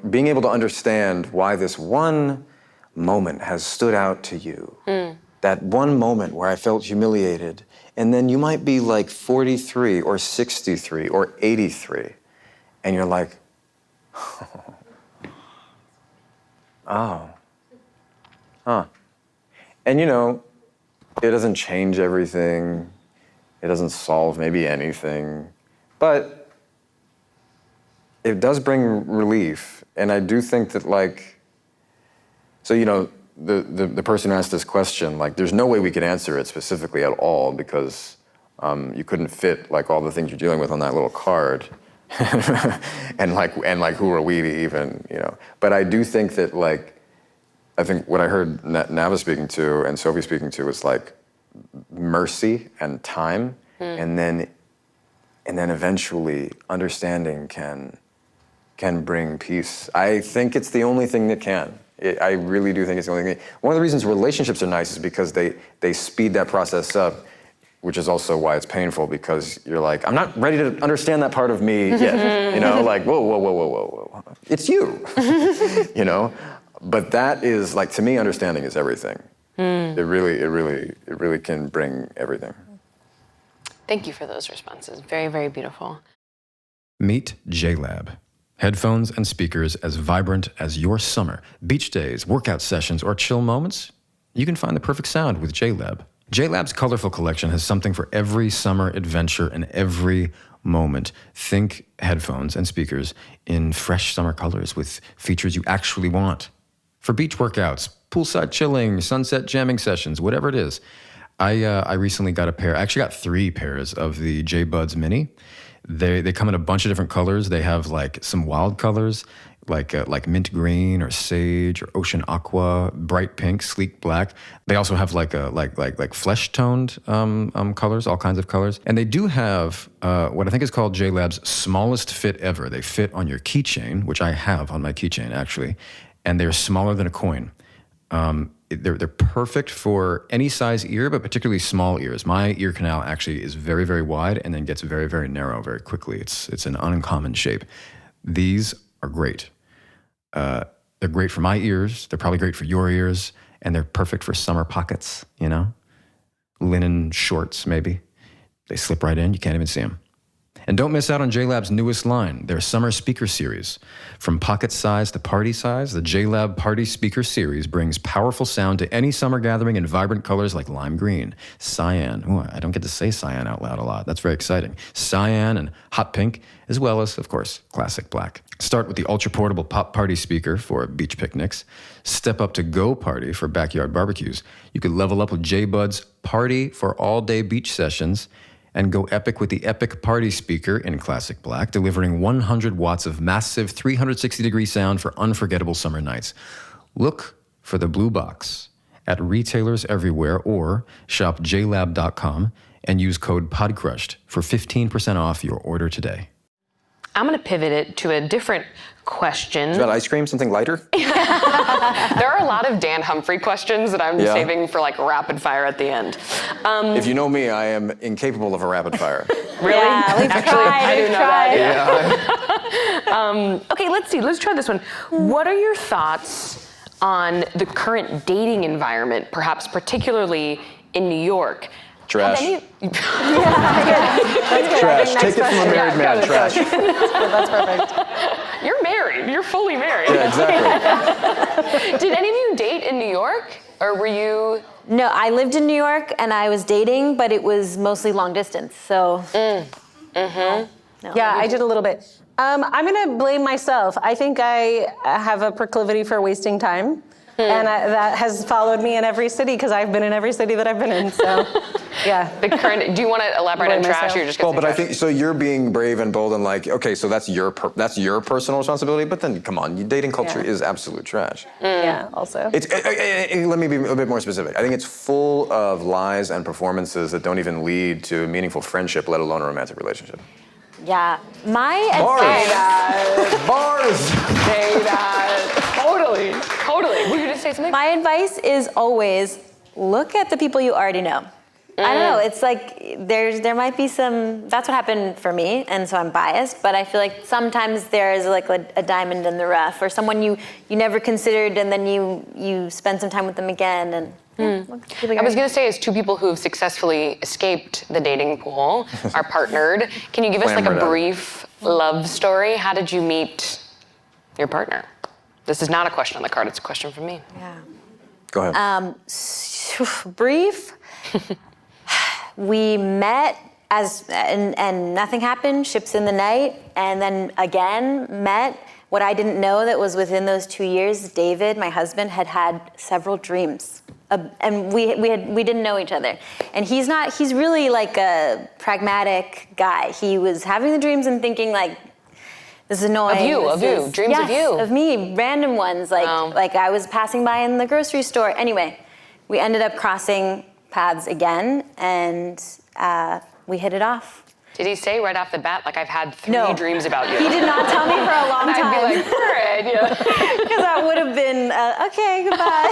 Being able to understand why this one moment has stood out to you, that one moment where I felt humiliated, and then you might be like 43 or 63 or 83, and you're like, oh, huh. And it doesn't change everything, it doesn't solve maybe anything, but it does bring relief. And I do think that, like, so, the person who asked this question, like, there's no way we could answer it specifically at all, because you couldn't fit, like, all the things you're dealing with on that little card. and who are we to even, But I do think that, like, I think what I heard Nava speaking to and Sophie speaking to was, like, mercy and time, and then eventually understanding can bring peace. I think it's the only thing that can. I really do think it's the only thing. One of the reasons relationships are nice is because they speed that process up, which is also why it's painful, because you're like, I'm not ready to understand that part of me yet. Like, whoa. It's you, But that is, like, to me, understanding is everything. It really can bring everything. Thank you for those responses. Very, very beautiful. Meet JLab. Headphones and speakers as vibrant as your summer, beach days, workout sessions, or chill moments. You can find the perfect sound with JLab. JLab's colorful collection has something for every summer adventure and every moment. Think headphones and speakers in fresh summer colors with features you actually want. For beach workouts, poolside chilling, sunset jamming sessions, whatever it is. I recently got a pair. I actually got 3 pairs of the J Buds Mini. They come in a bunch of different colors. They have like some wild colors, like mint green or sage or ocean aqua, bright pink, sleek black. They also have like flesh toned colors, all kinds of colors. And they do have what I think is called JLab's smallest fit ever. They fit on your keychain, which I have on my keychain actually, and they're smaller than a coin. They're perfect for any size ear, but particularly small ears. My ear canal actually is very, very wide and then gets very, very narrow very quickly. It's an uncommon shape. These are great. They're great for my ears. They're probably great for your ears, and they're perfect for summer pockets, you know? Linen shorts, maybe. They slip right in. You can't even see them. And don't miss out on JLab's newest line, their summer speaker series. From pocket size to party size, the JLab Party Speaker Series brings powerful sound to any summer gathering in vibrant colors like lime green, cyan. Ooh, I don't get to say cyan out loud a lot. That's very exciting. Cyan and hot pink, as well as, of course, classic black. Start with the ultra-portable pop party speaker for beach picnics. Step up to Go Party for backyard barbecues. You could level up with J-Bud's Party for all-day beach sessions, and go epic with the Epic Party Speaker in classic black, delivering 100 watts of massive 360-degree sound for unforgettable summer nights. Look for the blue box at retailers everywhere or shop jlab.com and use code PODCRUSHED for 15% off your order today. I'm going to pivot it to a different question. Is that ice cream, something lighter? There are a lot of Dan Humphrey questions that I'm saving for like rapid fire at the end. If you know me, I am incapable of a rapid fire. Really? Yeah, we've Actually, tried, I do we've know tried. that. Yeah. Okay, let's see. Let's try this one. What are your thoughts on the current dating environment, perhaps particularly in New York? Trash. That's Trash. Take it from a married man. Trash. That's perfect. You're married. You're fully married. Yeah, exactly. Did any of you date in New York? Or were you? No, I lived in New York and I was dating, but it was mostly long distance. So. No. Yeah, I did a little bit. I'm gonna blame myself. I think I have a proclivity for wasting time. And that has followed me in every city because I've been in every city that I've been in. So, yeah. The current. Do you want to elaborate on trash? Or you're just gonna Well, but say I think so. You're being brave and bold and like, okay, so that's your personal responsibility. But then, come on, dating culture is absolute trash. Yeah. Also. It's let me be a bit more specific. I think it's full of lies and performances that don't even lead to a meaningful friendship, let alone a romantic relationship. Yeah. My Bars. Bars. Say that. Totally. Were you going to say something? My advice is always look at the people you already know. I don't know. It's like there might be some. That's what happened for me, and so I'm biased. But I feel like sometimes there's like a diamond in the rough, or someone you never considered, and then you spend some time with them again, and. I was going to say, as two people who have successfully escaped the dating pool, are partnered, can you give us like a brief love story? How did you meet your partner? This is not a question on the card, it's a question from me. Yeah. Go ahead. Brief. We met and nothing happened, ships in the night, and then again met. What I didn't know that was within those 2 years, David, my husband, had several dreams. And we didn't know each other. And he's really like a pragmatic guy. He was having the dreams and thinking like, this is annoying. Dreams of you. Of me, random ones, like I was passing by in the grocery store. Anyway, we ended up crossing paths again and we hit it off. Did he say right off the bat, like, I've had three dreams about you? He did not tell me for a long time. I'd be like, all right, yeah. Because that would have been, okay, goodbye.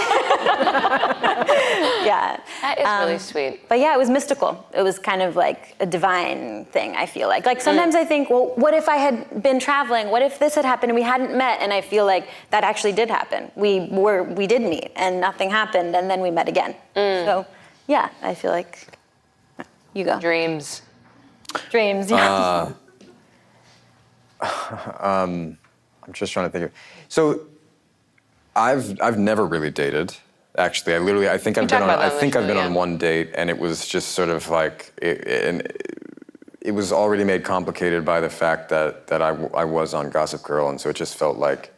Yeah. That is really sweet. But yeah, it was mystical. It was kind of like a divine thing, I feel like. Like sometimes I think, well, what if I had been traveling? What if this had happened and we hadn't met? And I feel like that actually did happen. We did meet and nothing happened and then we met again. So yeah, I feel like, you go. Dreams, yeah. I'm just trying to think of. So, I've never really dated. Actually, I think I've been on one date, and it was just sort of like, it was already made complicated by the fact that I was on Gossip Girl, and so it just felt like.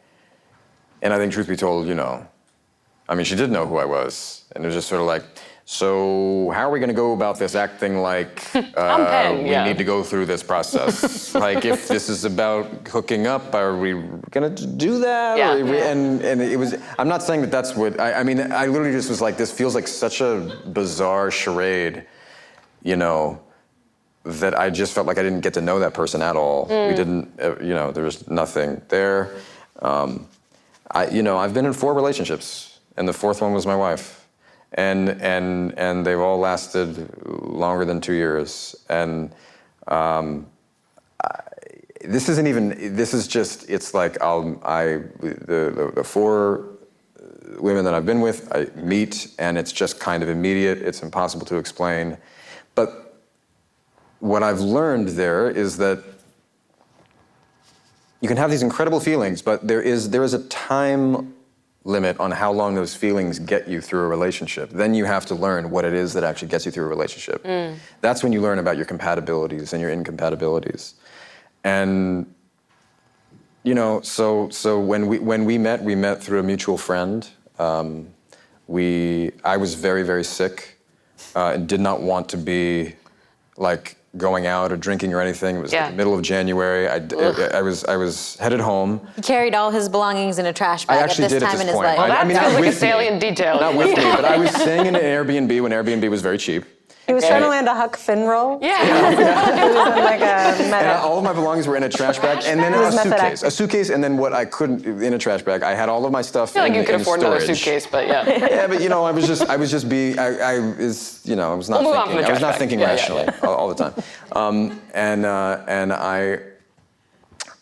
And I think, truth be told, I mean, she did know who I was, and it was just sort of like. so how are we going to go about this acting like Penn, we need to go through this process? Like, if this is about hooking up, are we going to do that? Yeah. And it was, I'm not saying that that's what, I mean, I literally just was like, this feels like such a bizarre charade, you know, that I just felt like I didn't get to know that person at all. We didn't, you know, there was nothing there. I've been in 4 relationships, and the 4th one was my wife. And they've all lasted longer than 2 years. And this isn't even, this is just, it's like the 4 women that I've been with, I meet, and it's just kind of immediate. It's impossible to explain. But what I've learned there is that you can have these incredible feelings, but there is a time limit on how long those feelings get you through a relationship. Then you have to learn what it is that actually gets you through a relationship. That's when you learn about your compatibilities and your incompatibilities. And you know, so when we met through a mutual friend. I was very, very sick and did not want to be like going out or drinking or anything. It was like the middle of January. I was headed home. He carried all his belongings in a trash bag at this time in his life. Well, that feels like a salient detail. Not with me, but I was staying in an Airbnb when Airbnb was very cheap. He was trying to land a Huck Finn roll. Yeah. It was in like a And all of my belongings were in a trash bag, and then a suitcase, and then what I couldn't in a trash bag. I had all of my stuff. I feel like you could afford storage. another suitcase, but yeah. Yeah, but you know, I was not thinking rationally all the time.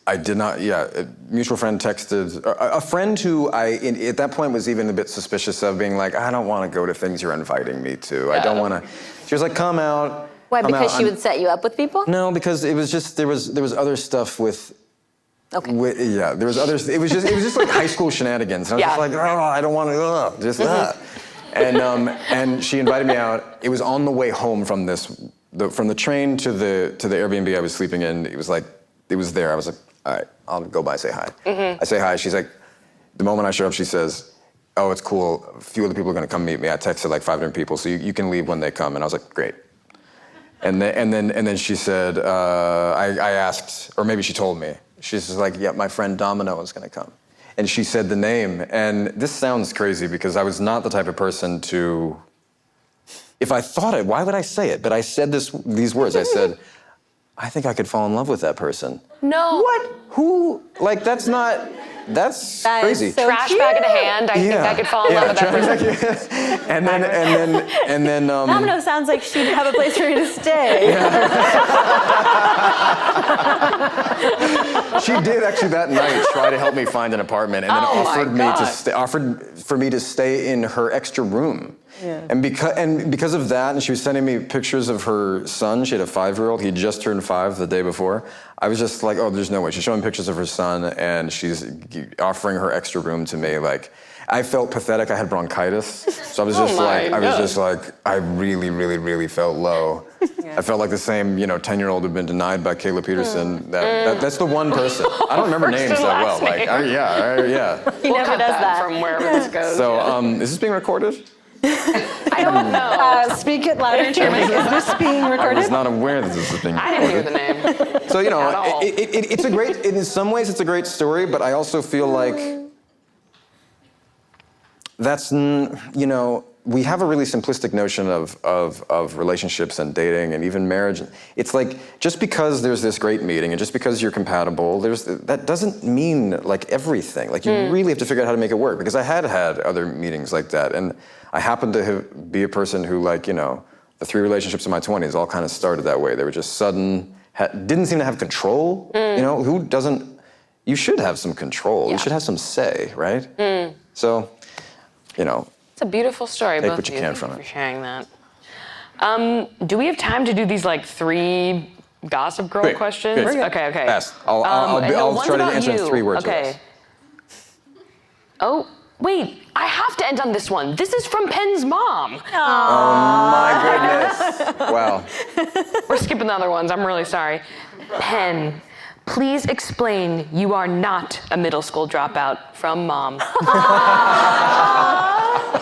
I did not, a mutual friend texted, a friend who at that point was even a bit suspicious of, being like, I don't want to go to things you're inviting me to. I don't want to. She was like, come out. Why, because she would set you up with people? No, because it was just, there was other stuff with, okay. There was other, it was just like high school shenanigans. And I was just like, I don't want to, just that. And she invited me out. It was on the way home from from the train to the Airbnb I was sleeping in. It was there. I was like, all right, I'll go by, say hi. I say hi. She's like, the moment I show up, she says, oh, it's cool. A few other people are going to come meet me. I texted like 5 different people, so you can leave when they come. And I was like, great. And then she said, I asked, or maybe she told me. She's just like, yeah, my friend Domino is going to come. And she said the name. And this sounds crazy because I was not the type of person to, if I thought it, why would I say it? But I said these words. I said, I think I could fall in love with that person. No. What? Who? Like, that's crazy. So trash bag in hand. I think I could fall in love with that person. And then. Domino sounds like she'd have a place for you to stay. She did actually that night try to help me find an apartment, and then offered for me to stay in her extra room. Yeah. And because of that, and she was sending me pictures of her son. She had a 5-year-old. He just turned 5 the day before. I was just like, oh, there's no way. She's showing pictures of her son, and she's offering her extra room to me. Like, I felt pathetic. I had bronchitis, so I was just I really, really, really felt low. Yeah. I felt like the same, 10-year-old who'd been denied by Kayla Peterson. That's the one person. I don't remember names that well. Like, yeah. He never does that from wherever this goes. So, is this being recorded? I don't know. Speak it louder into your mic. Is this being recorded? I was not aware that this was being recorded. I didn't hear the name. So, it's a great, in some ways it's a great story, but I also feel like that's, we have a really simplistic notion of relationships and dating and even marriage. It's like, just because there's this great meeting and just because you're compatible, that doesn't mean like everything. Like, you really have to figure out how to make it work, because I had other meetings like that, and I happened to be a person who, like, the 3 relationships in my 20s all kind of started that way. They were just sudden, didn't seem to have control. Who doesn't? You should have some control. Yeah. You should have some say, right? So, It's a beautiful story. Take both what you of can Thank from you it. for sharing that. Do we have time to do these like 3 Gossip Girl questions? Quick. Okay. Fast. I'll try to answer in 3 words. Okay. Oh, wait. I have to end on this one. This is from Penn's mom. Oh my goodness. Wow. We're skipping the other ones. I'm really sorry. Penn, please explain you are not a middle school dropout, from mom.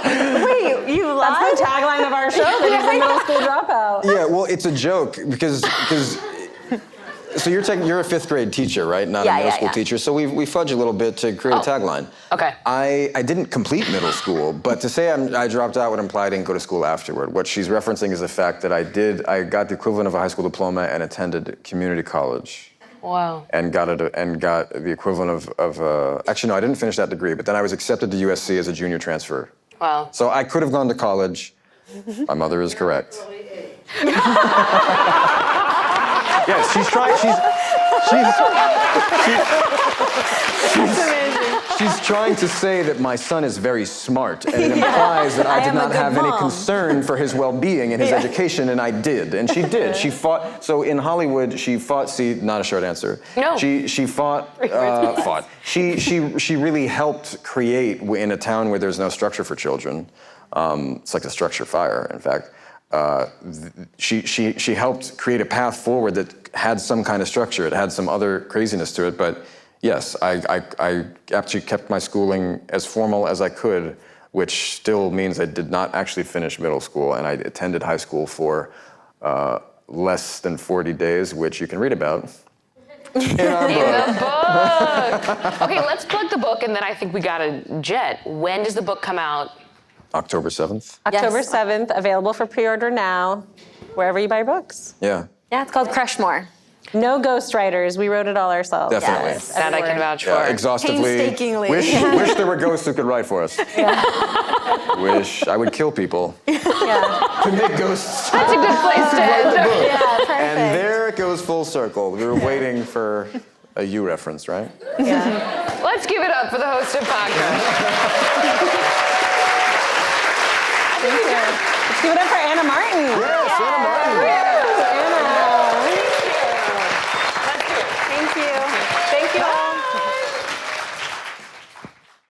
Wait, you lied? That's the tagline of our show. go. Yeah, well, it's a joke because so you're a fifth grade teacher, right? Not a middle school teacher. So we fudge a little bit to create a tagline. Okay. I didn't complete middle school, but to say I dropped out would imply I didn't go to school afterward. What she's referencing is the fact that I got the equivalent of a high school diploma and attended community college. Wow. And got the equivalent of actually no, I didn't finish that degree, but then I was accepted to USC as a junior transfer. Wow. So I could have gone to college. My mother is correct. Yes, she's trying. She's trying to say that my son is very smart, and it implies that I did not have any concern for his well-being and his education, and I did. And she did. She fought. So in Hollywood, she fought. See, not a short answer. No. She fought. She really helped create in a town where there's no structure for children. It's like a structure fire, in fact. She helped create a path forward that had some kind of structure. It had some other craziness to it, but yes, I actually kept my schooling as formal as I could, which still means I did not actually finish middle school, and I attended high school for less than 40 days, which you can read about in our book. Okay, let's plug the book, and then I think we got a jet. When does the book come out? October 7th. October 7th, available for pre-order now, wherever you buy books. Yeah. Yeah, it's called Crushmore. No ghostwriters. We wrote it all ourselves. Definitely. Yes, That I can vouch for. Yeah, exhaustively. Painstakingly. Wish there were ghosts who could write for us. Wish I would kill people to make ghosts. That's a good place to end. Yeah, perfect. And there it goes full circle. We were waiting for a you reference, right? Yeah. Let's give it up for the host of Podcrushed. Let's give it up for Anna Martin. Yes, Anna Martin.